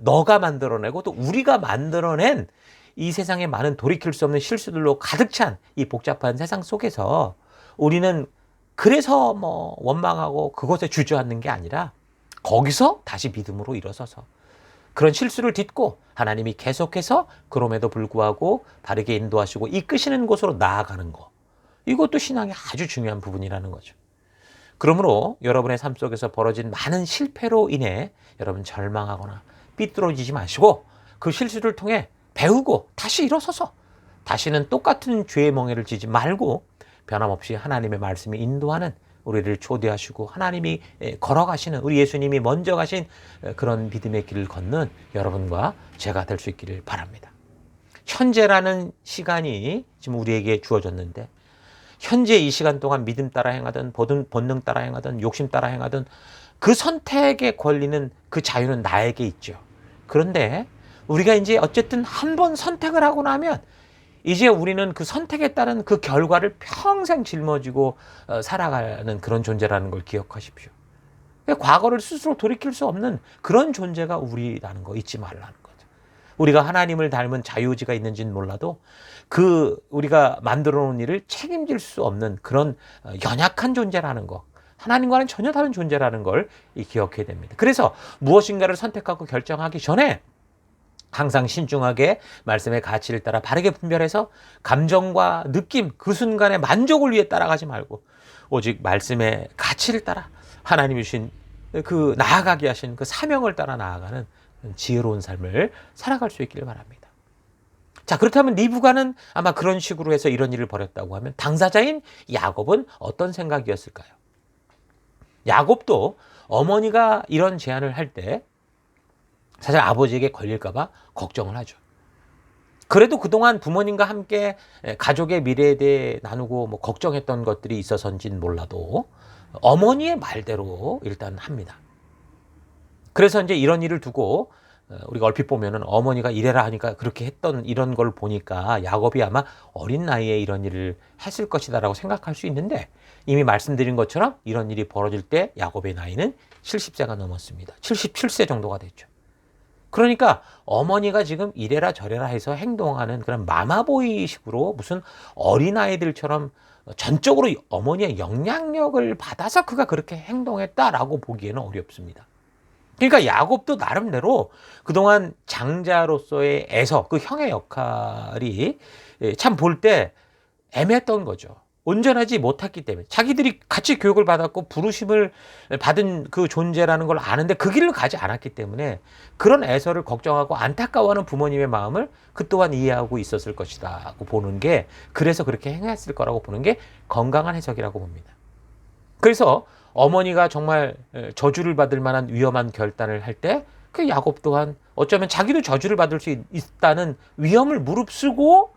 너가 만들어내고 또 우리가 만들어낸 이 세상에 많은 돌이킬 수 없는 실수들로 가득 찬 이 복잡한 세상 속에서 우리는 그래서 뭐 원망하고 그것에 주저앉는 게 아니라 거기서 다시 믿음으로 일어서서 그런 실수를 딛고 하나님이 계속해서 그럼에도 불구하고 바르게 인도하시고 이끄시는 곳으로 나아가는 거, 이것도 신앙의 아주 중요한 부분이라는 거죠. 그러므로 여러분의 삶 속에서 벌어진 많은 실패로 인해 여러분 절망하거나 삐뚤어지지 마시고 그 실수를 통해 배우고 다시 일어서서 다시는 똑같은 죄의 멍에를 지지 말고 변함없이 하나님의 말씀이 인도하는 우리를 초대하시고 하나님이 걸어가시는, 우리 예수님이 먼저 가신 그런 믿음의 길을 걷는 여러분과 제가 될 수 있기를 바랍니다. 현재라는 시간이 지금 우리에게 주어졌는데, 현재 이 시간 동안 믿음 따라 행하든 본능 따라 행하든 욕심 따라 행하든 그 선택의 권리는, 그 자유는 나에게 있죠. 그런데 우리가 이제 어쨌든 한 번 선택을 하고 나면 이제 우리는 그 선택에 따른 그 결과를 평생 짊어지고 살아가는 그런 존재라는 걸 기억하십시오. 과거를 스스로 돌이킬 수 없는 그런 존재가 우리라는 거 잊지 말라는 거죠. 우리가 하나님을 닮은 자유의지가 있는지는 몰라도 그 우리가 만들어 놓은 일을 책임질 수 없는 그런 연약한 존재라는 거, 하나님과는 전혀 다른 존재라는 걸 기억해야 됩니다. 그래서 무엇인가를 선택하고 결정하기 전에 항상 신중하게 말씀의 가치를 따라 바르게 분별해서 감정과 느낌, 그 순간의 만족을 위해 따라가지 말고 오직 말씀의 가치를 따라 하나님이 주신 그 나아가게 하신 그 사명을 따라 나아가는 지혜로운 삶을 살아갈 수 있기를 바랍니다. 자, 그렇다면 리브가는 아마 그런 식으로 해서 이런 일을 벌였다고 하면 당사자인 야곱은 어떤 생각이었을까요? 야곱도 어머니가 이런 제안을 할 때 사실 아버지에게 걸릴까봐 걱정을 하죠. 그래도 그동안 부모님과 함께 가족의 미래에 대해 나누고 뭐 걱정했던 것들이 있어서인지는 몰라도 어머니의 말대로 일단 합니다. 그래서 이제 이런 일을 두고 우리가 얼핏 보면은 어머니가 이래라 하니까 그렇게 했던 이런 걸 보니까 야곱이 아마 어린 나이에 이런 일을 했을 것이다라고 생각할 수 있는데, 이미 말씀드린 것처럼 이런 일이 벌어질 때 야곱의 나이는 70세가 넘었습니다. 77세 정도가 됐죠. 그러니까 어머니가 지금 이래라 저래라 해서 행동하는 그런 마마보이식으로 무슨 어린아이들처럼 전적으로 어머니의 영향력을 받아서 그가 그렇게 행동했다라고 보기에는 어렵습니다. 그러니까 야곱도 나름대로 그동안 장자로서의 에서, 그 형의 역할이 참 볼 때 애매했던 거죠. 온전하지 못했기 때문에, 자기들이 같이 교육을 받았고 부르심을 받은 그 존재라는 걸 아는데 그 길을 가지 않았기 때문에 그런 애서를 걱정하고 안타까워하는 부모님의 마음을 그 또한 이해하고 있었을 것이라고 보는 게, 그래서 그렇게 행했을 거라고 보는 게 건강한 해석이라고 봅니다. 그래서 어머니가 정말 저주를 받을 만한 위험한 결단을 할 때 그 야곱 또한 어쩌면 자기도 저주를 받을 수 있다는 위험을 무릅쓰고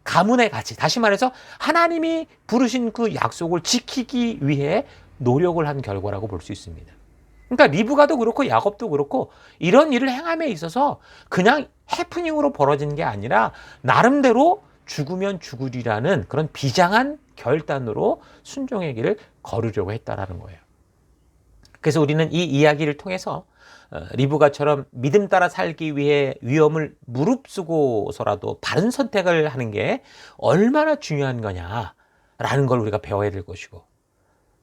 가문의 가치, 다시 말해서 하나님이 부르신 그 약속을 지키기 위해 노력을 한 결과라고 볼 수 있습니다. 그러니까 리브가도 그렇고 야곱도 그렇고 이런 일을 행함에 있어서 그냥 해프닝으로 벌어진 게 아니라 나름대로 죽으면 죽으리라는 그런 비장한 결단으로 순종의 길을 걸으려고 했다라는 거예요. 그래서 우리는 이 이야기를 통해서 리브가처럼 믿음 따라 살기 위해 위험을 무릅쓰고서라도 바른 선택을 하는 게 얼마나 중요한 거냐라는 걸 우리가 배워야 될 것이고,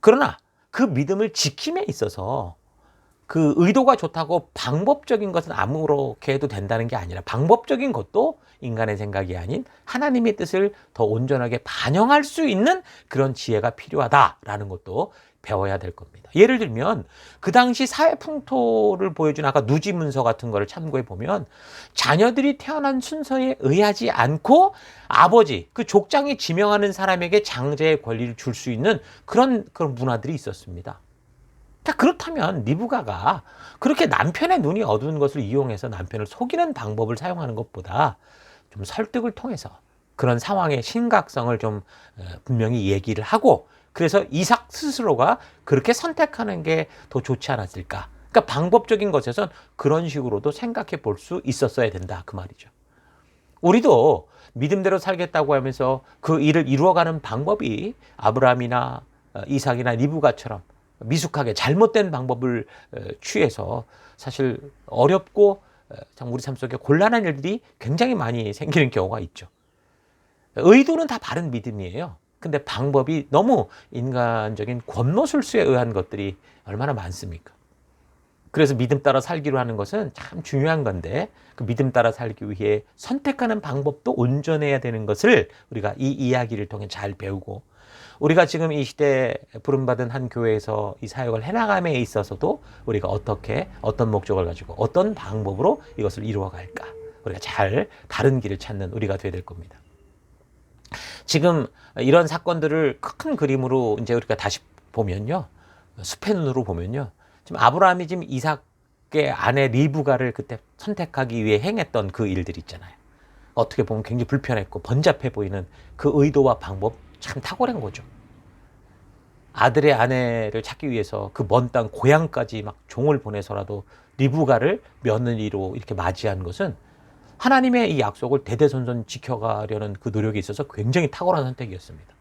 그러나 그 믿음을 지킴에 있어서 그 의도가 좋다고 방법적인 것은 아무렇게 해도 된다는 게 아니라 방법적인 것도 인간의 생각이 아닌 하나님의 뜻을 더 온전하게 반영할 수 있는 그런 지혜가 필요하다라는 것도 배워야 될 겁니다. 예를 들면 그 당시 사회 풍토를 보여준 아까 누지 문서 같은 거를 참고해 보면 자녀들이 태어난 순서에 의하지 않고 아버지, 그 족장이 지명하는 사람에게 장제의 권리를 줄 수 있는 그런 문화들이 있었습니다. 그렇다면 리브가가 그렇게 남편의 눈이 어두운 것을 이용해서 남편을 속이는 방법을 사용하는 것보다 좀 설득을 통해서 그런 상황의 심각성을 좀 분명히 얘기를 하고, 그래서 이삭 스스로가 그렇게 선택하는 게 더 좋지 않았을까. 그러니까 방법적인 것에선 그런 식으로도 생각해 볼 수 있었어야 된다, 그 말이죠. 우리도 믿음대로 살겠다고 하면서 그 일을 이루어가는 방법이 아브라함이나 이삭이나 리브가처럼 미숙하게 잘못된 방법을 취해서 사실 어렵고 참 우리 삶 속에 곤란한 일들이 굉장히 많이 생기는 경우가 있죠. 의도는 다 바른 믿음이에요. 근데 방법이 너무 인간적인 권모술수에 의한 것들이 얼마나 많습니까? 그래서 믿음 따라 살기로 하는 것은 참 중요한 건데, 그 믿음 따라 살기 위해 선택하는 방법도 온전해야 되는 것을 우리가 이 이야기를 통해 잘 배우고, 우리가 지금 이 시대에 부름받은 한 교회에서 이 사역을 해나감에 있어서도 우리가 어떻게, 어떤 목적을 가지고 어떤 방법으로 이것을 이루어갈까, 우리가 잘 바른 길을 찾는 우리가 되어야 될 겁니다. 지금 이런 사건들을 큰 그림으로 이제 우리가 다시 보면요, 숲의 눈으로 보면요, 지금 아브라함이 지금 이삭의 아내 리브가를 그때 선택하기 위해 행했던 그 일들 있잖아요. 어떻게 보면 굉장히 불편했고 번잡해 보이는 그 의도와 방법, 참 탁월한 거죠. 아들의 아내를 찾기 위해서 그 먼 땅 고향까지 막 종을 보내서라도 리브가를 며느리로 이렇게 맞이한 것은 하나님의 이 약속을 대대손손 지켜가려는 그 노력에 있어서 굉장히 탁월한 선택이었습니다.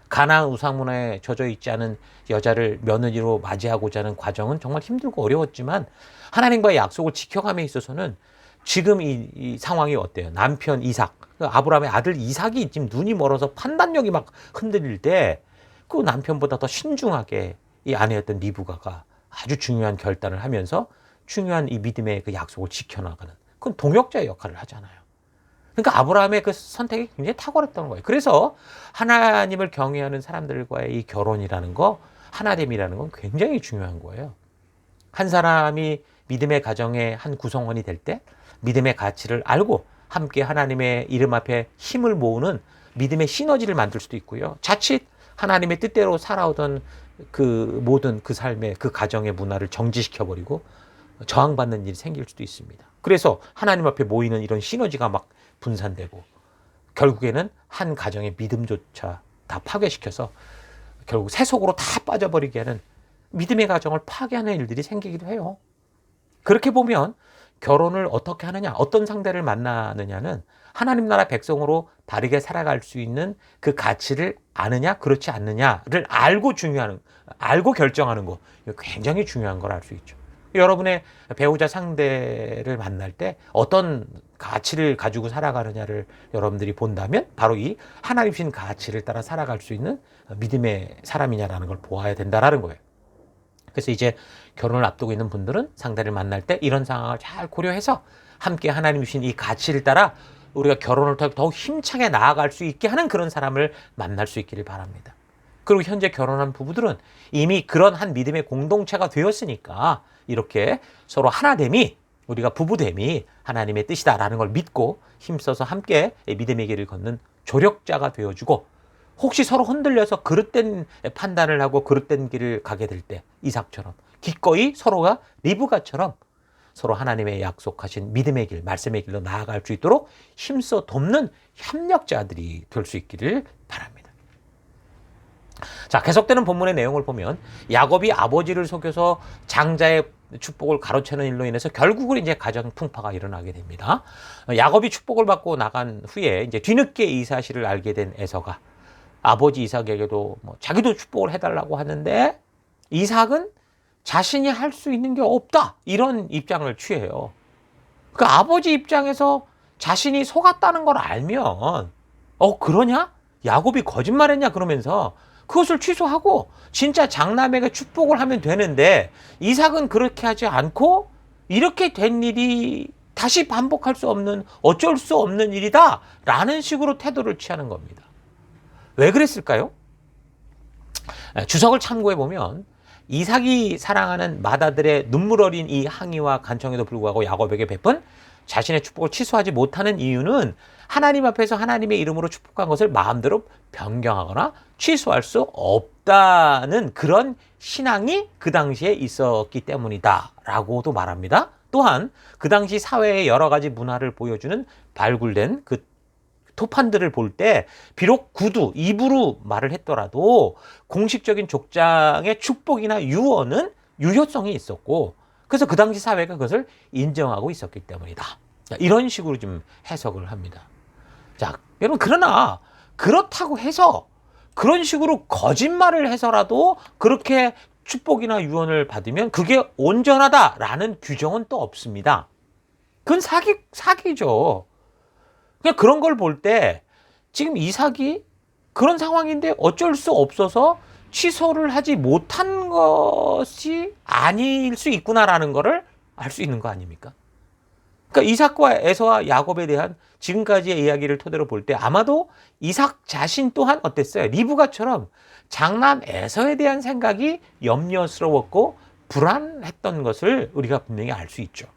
가나안 우상문화에 젖어 있지 않은 여자를 며느리로 맞이하고자 하는 과정은 정말 힘들고 어려웠지만 하나님과의 약속을 지켜감에 있어서는 지금 이 상황이 어때요? 남편 이삭, 아브라함의 아들 이삭이 지금 눈이 멀어서 판단력이 막 흔들릴 때 그 남편보다 더 신중하게 이 아내였던 리브가가 아주 중요한 결단을 하면서 중요한 이 믿음의 그 약속을 지켜나가는, 그건 동역자의 역할을 하잖아요. 그러니까 아브라함의 그 선택이 굉장히 탁월했던 거예요. 그래서 하나님을 경외하는 사람들과의 이 결혼이라는 거, 하나됨이라는 건 굉장히 중요한 거예요. 한 사람이 믿음의 가정의 한 구성원이 될 때 믿음의 가치를 알고 함께 하나님의 이름 앞에 힘을 모으는 믿음의 시너지를 만들 수도 있고요. 자칫 하나님의 뜻대로 살아오던 그 모든 그 삶의 그 가정의 문화를 정지시켜버리고 저항받는 일이 생길 수도 있습니다. 그래서 하나님 앞에 모이는 이런 시너지가 막 분산되고 결국에는 한 가정의 믿음조차 다 파괴시켜서 결국 세속으로 다 빠져버리게 하는 믿음의 가정을 파괴하는 일들이 생기기도 해요. 그렇게 보면 결혼을 어떻게 하느냐, 어떤 상대를 만나느냐는 하나님 나라 백성으로 바르게 살아갈 수 있는 그 가치를 아느냐, 그렇지 않느냐를 알고 결정하는 거, 이거 굉장히 중요한 걸 알 수 있죠. 여러분의 배우자 상대를 만날 때 어떤 가치를 가지고 살아가느냐를 여러분들이 본다면 바로 이 하나님 주신 가치를 따라 살아갈 수 있는 믿음의 사람이냐라는 걸 보아야 된다라는 거예요. 그래서 이제 결혼을 앞두고 있는 분들은 상대를 만날 때 이런 상황을 잘 고려해서 함께 하나님 주신 이 가치를 따라 우리가 결혼을 더욱 힘차게 나아갈 수 있게 하는 그런 사람을 만날 수 있기를 바랍니다. 그리고 현재 결혼한 부부들은 이미 그런 한 믿음의 공동체가 되었으니까 이렇게 서로 하나됨이, 우리가 부부됨이 하나님의 뜻이다라는 걸 믿고 힘써서 함께 믿음의 길을 걷는 조력자가 되어주고, 혹시 서로 흔들려서 그릇된 판단을 하고 그릇된 길을 가게 될 때 이삭처럼 기꺼이 서로가 리브가처럼 서로 하나님의 약속하신 믿음의 길, 말씀의 길로 나아갈 수 있도록 힘써 돕는 협력자들이 될 수 있기를 바랍니다. 자, 계속되는 본문의 내용을 보면 야곱이 아버지를 속여서 장자의 축복을 가로채는 일로 인해서 결국은 이제 가정 풍파가 일어나게 됩니다. 야곱이 축복을 받고 나간 후에 이제 뒤늦게 이 사실을 알게 된 에서가 아버지 이삭에게도 자기도 축복을 해달라고 하는데 이삭은 자신이 할 수 있는 게 없다, 이런 입장을 취해요. 그 아버지 입장에서 자신이 속았다는 걸 알면 그러냐? 야곱이 거짓말했냐? 그러면서 그것을 취소하고 진짜 장남에게 축복을 하면 되는데 이삭은 그렇게 하지 않고 이렇게 된 일이 다시 반복할 수 없는, 어쩔 수 없는 일이다 라는 식으로 태도를 취하는 겁니다. 왜 그랬을까요? 주석을 참고해 보면 이삭이 사랑하는 맏아들의 눈물 어린 이 항의와 간청에도 불구하고 야곱에게 베푼 자신의 축복을 취소하지 못하는 이유는 하나님 앞에서 하나님의 이름으로 축복한 것을 마음대로 변경하거나 취소할 수 없다는 그런 신앙이 그 당시에 있었기 때문이다 라고도 말합니다. 또한 그 당시 사회의 여러 가지 문화를 보여주는 발굴된 그 토판들을 볼 때 비록 구두, 입으로 말을 했더라도 공식적인 족장의 축복이나 유언은 유효성이 있었고 그래서 그 당시 사회가 그것을 인정하고 있었기 때문이다. 이런 식으로 좀 해석을 합니다. 자, 여러분, 그러나 그렇다고 해서 그런 식으로 거짓말을 해서라도 그렇게 축복이나 유언을 받으면 그게 온전하다라는 규정은 또 없습니다. 그건 사기죠. 그냥 그런 걸 볼 때 지금 이삭이 그런 상황인데 어쩔 수 없어서 취소를 하지 못한 것이 아닐 수 있구나라는 거를 알 수 있는 거 아닙니까? 그러니까 이삭과 에서와 야곱에 대한 지금까지의 이야기를 토대로 볼 때 아마도 이삭 자신 또한 어땠어요? 리브가처럼 장남 에서에 대한 생각이 염려스러웠고 불안했던 것을 우리가 분명히 알 수 있죠.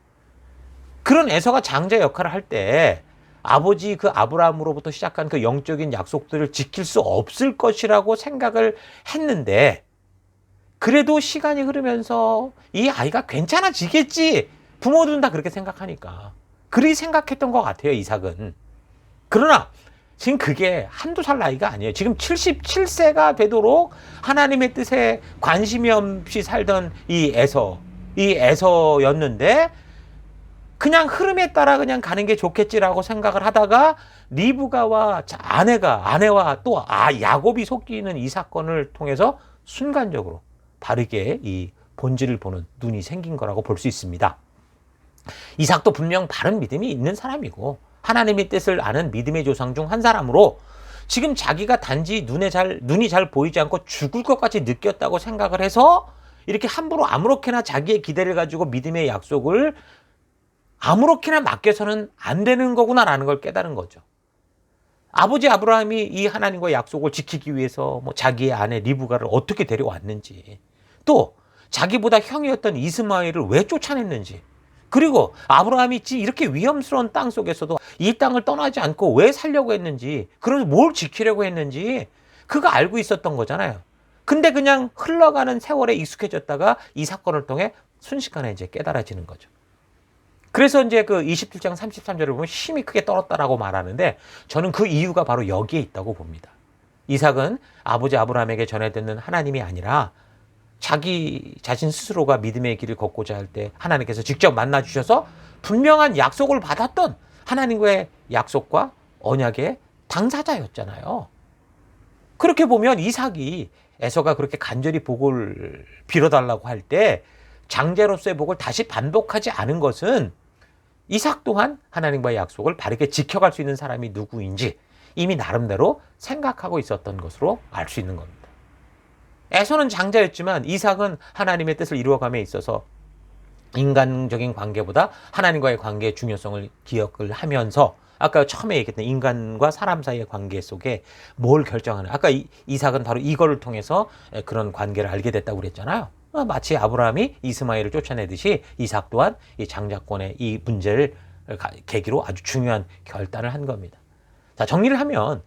그런 에서가 장자 역할을 할 때 아버지 그 아브라함으로부터 시작한 그 영적인 약속들을 지킬 수 없을 것이라고 생각을 했는데 그래도 시간이 흐르면서 이 아이가 괜찮아지겠지, 부모들은 다 그렇게 생각하니까 그리 생각했던 것 같아요, 이삭은. 그러나 지금 그게 한두 살 나이가 아니에요. 지금 77세가 되도록 하나님의 뜻에 관심이 없이 살던 이 에서였는데 그냥 흐름에 따라 그냥 가는 게 좋겠지라고 생각을 하다가 리브가와 아내와 또 야곱이 속기는 이 사건을 통해서 순간적으로 바르게 이 본질을 보는 눈이 생긴 거라고 볼 수 있습니다. 이삭도 분명 바른 믿음이 있는 사람이고 하나님의 뜻을 아는 믿음의 조상 중 한 사람으로 지금 자기가 단지 눈이 잘 보이지 않고 죽을 것 같이 느꼈다고 생각을 해서 이렇게 함부로 아무렇게나 자기의 기대를 가지고 믿음의 약속을 아무렇게나 맡겨서는 안 되는 거구나라는 걸 깨달은 거죠. 아버지 아브라함이 이 하나님과의 약속을 지키기 위해서 자기의 아내 리브가를 어떻게 데려왔는지, 또 자기보다 형이었던 이스마엘을 왜 쫓아냈는지, 그리고 아브라함이 이렇게 위험스러운 땅 속에서도 이 땅을 떠나지 않고 왜 살려고 했는지, 그래서 뭘 지키려고 했는지 그거 알고 있었던 거잖아요. 근데 그냥 흘러가는 세월에 익숙해졌다가 이 사건을 통해 순식간에 이제 깨달아지는 거죠. 그래서 이제 그 27장 33절을 보면 힘이 크게 떨었다라고 말하는데 저는 그 이유가 바로 여기에 있다고 봅니다. 이삭은 아버지 아브라함에게 전해듣는 하나님이 아니라 자기 자신 스스로가 믿음의 길을 걷고자 할 때 하나님께서 직접 만나 주셔서 분명한 약속을 받았던 하나님과의 약속과 언약의 당사자였잖아요. 그렇게 보면 이삭이 에서가 그렇게 간절히 복을 빌어달라고 할 때 장자로서의 복을 다시 반복하지 않은 것은 이삭 또한 하나님과의 약속을 바르게 지켜갈 수 있는 사람이 누구인지 이미 나름대로 생각하고 있었던 것으로 알 수 있는 겁니다. 에서는 장자였지만 이삭은 하나님의 뜻을 이루어감에 있어서 인간적인 관계보다 하나님과의 관계의 중요성을 기억을 하면서 아까 처음에 얘기했던 인간과 사람 사이의 관계 속에 뭘 결정하는, 아까 이삭은 바로 이거를 통해서 그런 관계를 알게 됐다고 그랬잖아요. 마치 아브라함이 이스마엘을 쫓아내듯이 이삭 또한 이 장자권의 이 문제를 계기로 아주 중요한 결단을 한 겁니다. 자, 정리를 하면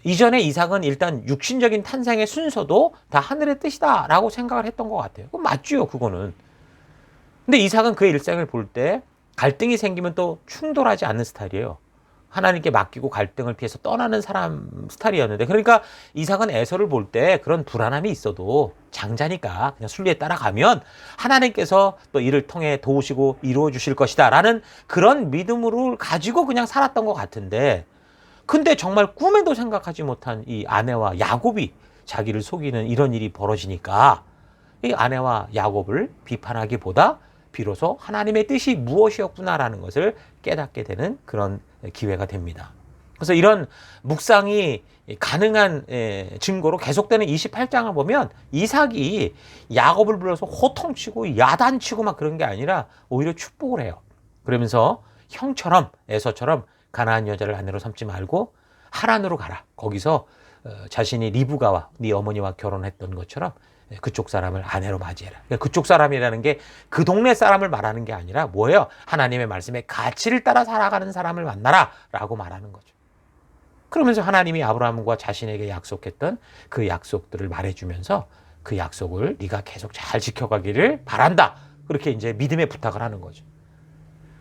이전에 이삭은 일단 육신적인 탄생의 순서도 다 하늘의 뜻이다라고 생각을 했던 것 같아요. 그건 맞죠, 그거는. 근데 이삭은 그의 일생을 볼 때 갈등이 생기면 또 충돌하지 않는 스타일이에요. 하나님께 맡기고 갈등을 피해서 떠나는 사람 스타일이었는데, 그러니까 이삭은 에서를 볼 때 그런 불안함이 있어도 장자니까 그냥 순리에 따라가면 하나님께서 또 이를 통해 도우시고 이루어 주실 것이다 라는 그런 믿음을 가지고 그냥 살았던 것 같은데, 근데 정말 꿈에도 생각하지 못한 이 아내와 야곱이 자기를 속이는 이런 일이 벌어지니까 이 아내와 야곱을 비판하기보다 비로소 하나님의 뜻이 무엇이었구나라는 것을 깨닫게 되는 그런 기회가 됩니다. 그래서 이런 묵상이 가능한 증거로 계속되는 28장을 보면 이삭이 야곱을 불러서 호통치고 야단치고 막 그런 게 아니라 오히려 축복을 해요. 그러면서 형처럼 에서처럼 가나안 여자를 아내로 삼지 말고 하란으로 가라. 거기서 자신이 리브가와 네 어머니와 결혼했던 것처럼 그쪽 사람을 아내로 맞이해라. 그쪽 사람이라는 게 그 동네 사람을 말하는 게 아니라 뭐예요? 하나님의 말씀의 가치를 따라 살아가는 사람을 만나라 라고 말하는 거죠. 그러면서 하나님이 아브라함과 자신에게 약속했던 그 약속들을 말해주면서 그 약속을 네가 계속 잘 지켜가기를 바란다. 그렇게 이제 믿음의 부탁을 하는 거죠.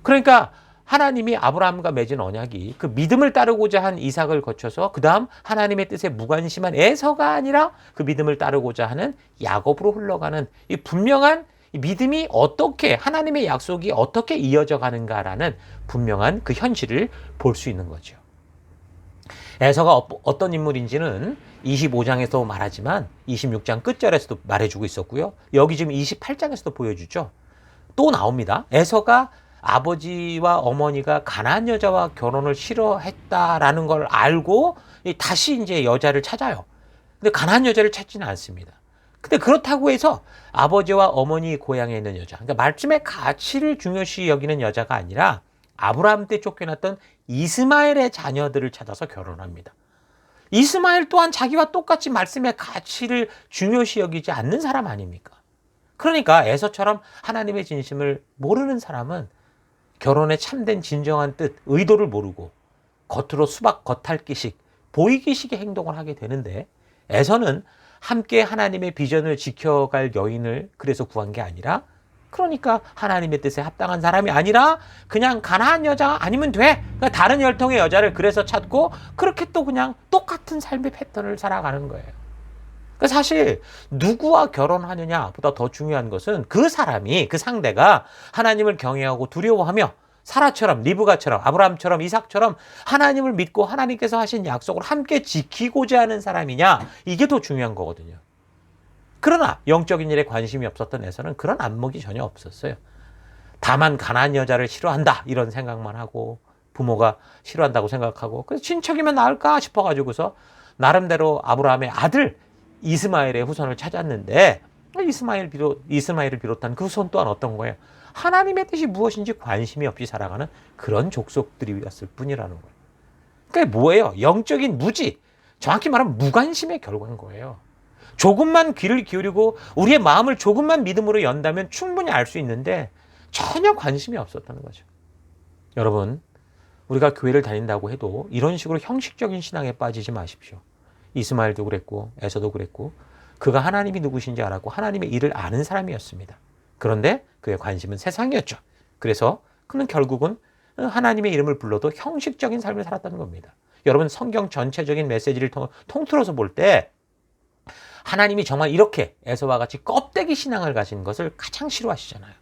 그러니까 하나님이 아브라함과 맺은 언약이 그 믿음을 따르고자 한 이삭을 거쳐서 그 다음 하나님의 뜻에 무관심한 에서가 아니라 그 믿음을 따르고자 하는 야곱으로 흘러가는 이 분명한 믿음이 어떻게, 하나님의 약속이 어떻게 이어져 가는가라는 분명한 그 현실을 볼 수 있는 거죠. 에서가 어떤 인물인지는 25장에서 말하지만 26장 끝절에서도 말해주고 있었고요. 여기 지금 28장에서도 보여주죠. 또 나옵니다. 에서가 아버지와 어머니가 가나안 여자와 결혼을 싫어했다라는 걸 알고 다시 이제 여자를 찾아요. 근데 가나안 여자를 찾지는 않습니다. 근데 그렇다고 해서 아버지와 어머니 고향에 있는 여자, 그러니까 말씀의 가치를 중요시 여기는 여자가 아니라 아브라함 때 쫓겨났던 이스마엘의 자녀들을 찾아서 결혼합니다. 이스마엘 또한 자기와 똑같이 말씀의 가치를 중요시 여기지 않는 사람 아닙니까? 그러니까 에서처럼 하나님의 진심을 모르는 사람은 결혼의 참된 진정한 뜻, 의도를 모르고 겉으로 수박 겉핥기식, 보이기식의 행동을 하게 되는데, 에서는 함께 하나님의 비전을 지켜갈 여인을 그래서 구한 게 아니라, 그러니까 하나님의 뜻에 합당한 사람이 아니라 그냥 가나안 여자가 아니면 돼. 그러니까 다른 혈통의 여자를 그래서 찾고 그렇게 또 그냥 똑같은 삶의 패턴을 살아가는 거예요. 그러니까 사실 누구와 결혼하느냐보다 더 중요한 것은 그 사람이, 그 상대가 하나님을 경외하고 두려워하며 사라처럼, 리브가처럼, 아브라함처럼, 이삭처럼 하나님을 믿고 하나님께서 하신 약속을 함께 지키고자 하는 사람이냐, 이게 더 중요한 거거든요. 그러나 영적인 일에 관심이 없었던 에서는 그런 안목이 전혀 없었어요. 다만 가나안 여자를 싫어한다 이런 생각만 하고, 부모가 싫어한다고 생각하고, 그래서 친척이면 나을까 싶어가지고서 나름대로 아브라함의 아들 이스마엘의 후손을 찾았는데, 이스마엘을 비롯한 그 후손 또한 어떤 거예요? 하나님의 뜻이 무엇인지 관심이 없이 살아가는 그런 족속들이었을 뿐이라는 거예요. 그게 뭐예요? 영적인 무지, 정확히 말하면 무관심의 결과인 거예요. 조금만 귀를 기울이고 우리의 마음을 조금만 믿음으로 연다면 충분히 알 수 있는데 전혀 관심이 없었다는 거죠. 여러분, 우리가 교회를 다닌다고 해도 이런 식으로 형식적인 신앙에 빠지지 마십시오. 이스마엘도 그랬고 에서도 그랬고, 그가 하나님이 누구신지 알았고 하나님의 일을 아는 사람이었습니다. 그런데 그의 관심은 세상이었죠. 그래서 그는 결국은 하나님의 이름을 불러도 형식적인 삶을 살았다는 겁니다. 여러분, 성경 전체적인 메시지를 통틀어서 볼 때 하나님이 정말 이렇게 에서와 같이 껍데기 신앙을 가진 것을 가장 싫어하시잖아요.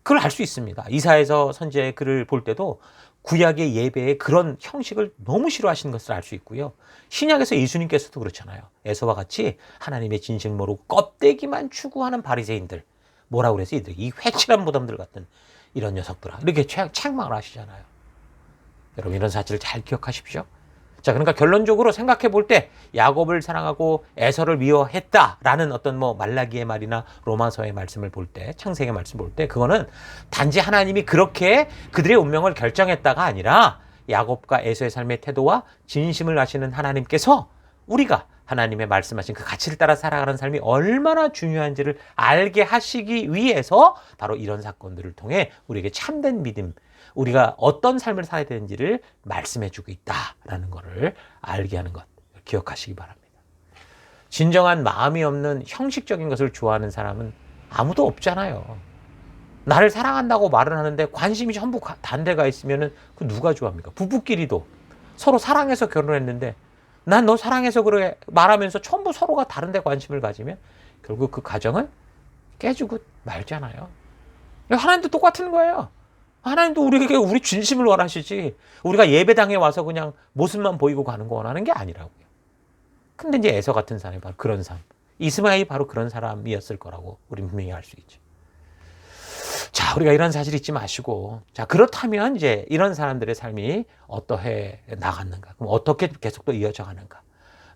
그걸 알 수 있습니다. 이사야서 선지자의 글을 볼 때도 구약의 예배의 그런 형식을 너무 싫어하시는 것을 알 수 있고요. 신약에서 예수님께서도 그렇잖아요. 에서와 같이 하나님의 진실 모르고 껍데기만 추구하는 바리새인들, 뭐라고 그래서 이 회칠한 무덤들 같은 이런 녀석들아, 이렇게 책망을 하시잖아요. 여러분, 이런 사실을 잘 기억하십시오. 자, 그러니까 결론적으로 생각해 볼 때 야곱을 사랑하고 에서를 미워했다라는 어떤 말라기의 말이나 로마서의 말씀을 볼 때, 창세기의 말씀을 볼 때, 그거는 단지 하나님이 그렇게 그들의 운명을 결정했다가 아니라 야곱과 에서의 삶의 태도와 진심을 아시는 하나님께서 우리가 하나님의 말씀하신 그 가치를 따라 살아가는 삶이 얼마나 중요한지를 알게 하시기 위해서 바로 이런 사건들을 통해 우리에게 참된 믿음, 우리가 어떤 삶을 살아야 되는지를 말씀해주고 있다라는 것을 알게 하는 것, 기억하시기 바랍니다. 진정한 마음이 없는 형식적인 것을 좋아하는 사람은 아무도 없잖아요. 나를 사랑한다고 말을 하는데 관심이 전부 반대가 있으면은 그 누가 좋아합니까? 부부끼리도 서로 사랑해서 결혼했는데 난 너 사랑해서 그래 말하면서 전부 서로가 다른 데 관심을 가지면 결국 그 가정은 깨지고 말잖아요. 하나님도 똑같은 거예요. 하나님도 우리에게 우리 진심을 원하시지 우리가 예배당에 와서 그냥 모습만 보이고 가는 거 원하는 게 아니라고요. 근데 이제 에서 같은 사람이 바로 그런 사람, 이스마엘이 바로 그런 사람이었을 거라고 우리 분명히 알 수 있죠. 자, 우리가 이런 사실 잊지 마시고, 자, 그렇다면 이제 이런 사람들의 삶이 어떠해 나갔는가? 그럼 어떻게 계속 또 이어져 가는가?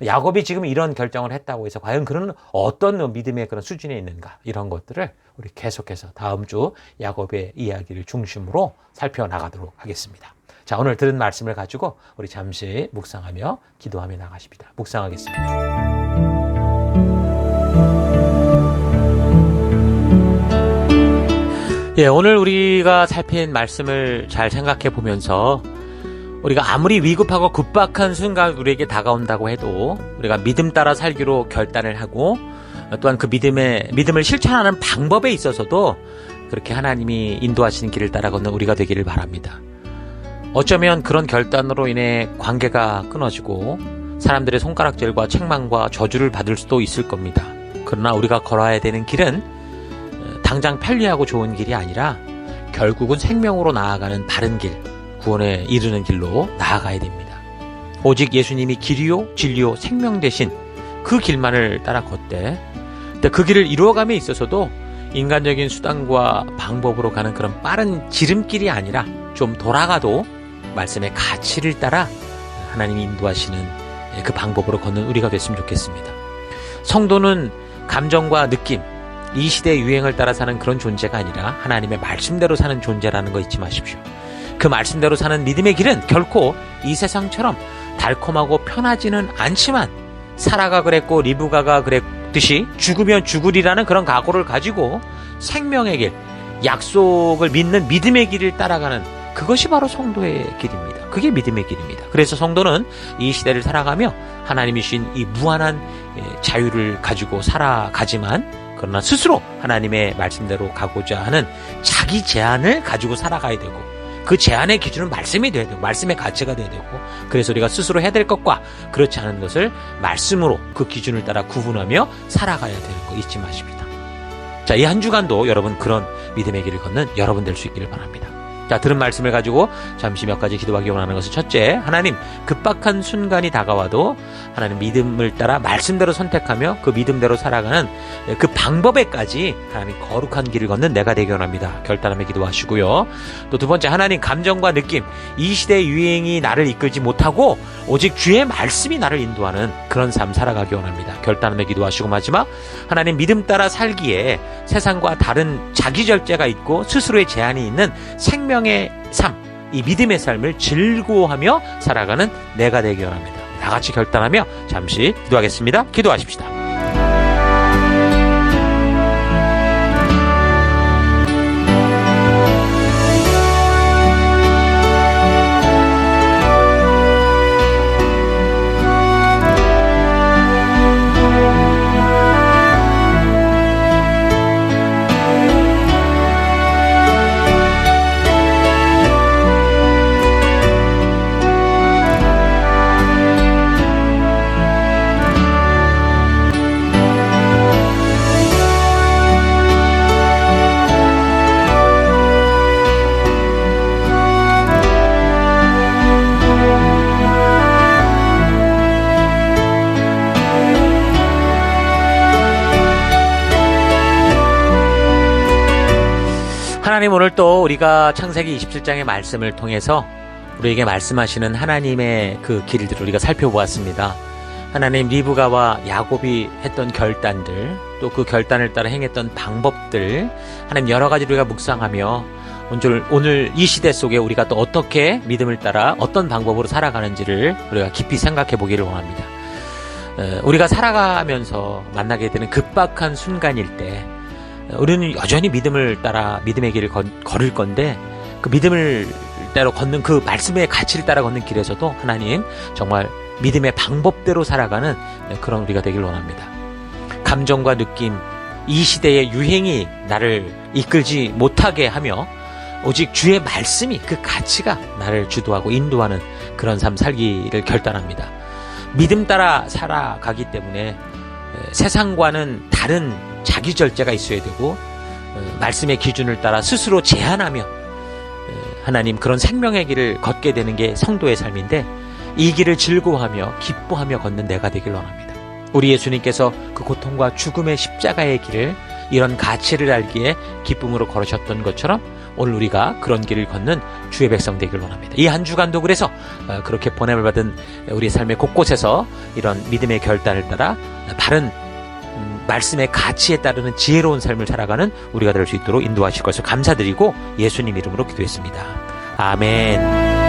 야곱이 지금 이런 결정을 했다고 해서 과연 그런 어떤 믿음의 그런 수준에 있는가? 이런 것들을 우리 계속해서 다음 주 야곱의 이야기를 중심으로 살펴나가도록 하겠습니다. 자, 오늘 들은 말씀을 가지고 우리 잠시 묵상하며 기도하며 나가십니다. 묵상하겠습니다. 예, 오늘 우리가 살핀 말씀을 잘 생각해 보면서 우리가 아무리 위급하고 급박한 순간 우리에게 다가온다고 해도 우리가 믿음 따라 살기로 결단을 하고 또한 그 믿음을 실천하는 방법에 있어서도 그렇게 하나님이 인도하시는 길을 따라 걷는 우리가 되기를 바랍니다. 어쩌면 그런 결단으로 인해 관계가 끊어지고 사람들의 손가락질과 책망과 저주를 받을 수도 있을 겁니다. 그러나 우리가 걸어야 되는 길은 당장 편리하고 좋은 길이 아니라 결국은 생명으로 나아가는 바른 길, 구원에 이르는 길로 나아가야 됩니다. 오직 예수님이 길이요 진리요 생명 되신 그 길만을 따라 걷되 그 길을 이루어감에 있어서도 인간적인 수단과 방법으로 가는 그런 빠른 지름길이 아니라 좀 돌아가도 말씀의 가치를 따라 하나님이 인도하시는 그 방법으로 걷는 우리가 됐으면 좋겠습니다. 성도는 감정과 느낌, 이 시대의 유행을 따라 사는 그런 존재가 아니라 하나님의 말씀대로 사는 존재라는 거 잊지 마십시오. 그 말씀대로 사는 믿음의 길은 결코 이 세상처럼 달콤하고 편하지는 않지만 사라가 그랬고 리브가가 그랬듯이 죽으면 죽으리라는 그런 각오를 가지고 생명의 길, 약속을 믿는 믿음의 길을 따라가는 그것이 바로 성도의 길입니다. 그게 믿음의 길입니다. 그래서 성도는 이 시대를 살아가며 하나님이 주신 이 무한한 자유를 가지고 살아가지만 그러나 스스로 하나님의 말씀대로 가고자 하는 자기 제한을 가지고 살아가야 되고 그 제한의 기준은 말씀이 돼야 되고 말씀의 가치가 돼야 되고 그래서 우리가 스스로 해야 될 것과 그렇지 않은 것을 말씀으로 그 기준을 따라 구분하며 살아가야 되는 거 잊지 마십니다. 자, 이 한 주간도 여러분 그런 믿음의 길을 걷는 여러분 될 수 있기를 바랍니다. 자, 들은 말씀을 가지고 잠시 몇 가지 기도하기 원하는 것은 첫째, 하나님 급박한 순간이 다가와도 하나님 믿음을 따라 말씀대로 선택하며 그 믿음대로 살아가는 그 방법에까지 하나님 거룩한 길을 걷는 내가 되기 원합니다. 결단하며 기도하시고요. 또 두 번째, 하나님 감정과 느낌, 이 시대의 유행이 나를 이끌지 못하고 오직 주의 말씀이 나를 인도하는 그런 삶 살아가기 원합니다. 결단하며 기도하시고 마지막, 하나님 믿음 따라 살기에 세상과 다른 자기 절제가 있고 스스로의 제한이 있는 생명의 삶, 이 믿음의 삶을 즐거워하며 살아가는 내가 되기 원합니다. 다 같이 결단하며 잠시 기도하겠습니다. 기도하십시다. 하나님, 오늘 또 우리가 창세기 27장의 말씀을 통해서 우리에게 말씀하시는 하나님의 그 길들을 우리가 살펴보았습니다. 하나님, 리브가와 야곱이 했던 결단들, 또 그 결단을 따라 행했던 방법들, 하나님 여러 가지 우리가 묵상하며 오늘 이 시대 속에 우리가 또 어떻게 믿음을 따라 어떤 방법으로 살아가는지를 우리가 깊이 생각해 보기를 원합니다. 우리가 살아가면서 만나게 되는 급박한 순간일 때 우리는 여전히 믿음을 따라 믿음의 길을 걸을 건데 그 믿음을 따라 걷는 그 말씀의 가치를 따라 걷는 길에서도 하나님 정말 믿음의 방법대로 살아가는 그런 우리가 되길 원합니다. 감정과 느낌, 이 시대의 유행이 나를 이끌지 못하게 하며 오직 주의 말씀이, 그 가치가 나를 주도하고 인도하는 그런 삶 살기를 결단합니다. 믿음 따라 살아가기 때문에 세상과는 다른 자기 절제가 있어야 되고, 말씀의 기준을 따라 스스로 제한하며 하나님 그런 생명의 길을 걷게 되는 게 성도의 삶인데, 이 길을 즐거워하며 기뻐하며 걷는 내가 되길 원합니다. 우리 예수님께서 그 고통과 죽음의 십자가의 길을, 이런 가치를 알기에 기쁨으로 걸으셨던 것처럼 오늘 우리가 그런 길을 걷는 주의 백성 되길 원합니다. 이 한 주간도 그래서 그렇게 보냄을 받은 우리 삶의 곳곳에서 이런 믿음의 결단을 따라 바른 말씀의 가치에 따르는 지혜로운 삶을 살아가는 우리가 될 수 있도록 인도하실 것을 감사드리고 예수님 이름으로 기도했습니다. 아멘.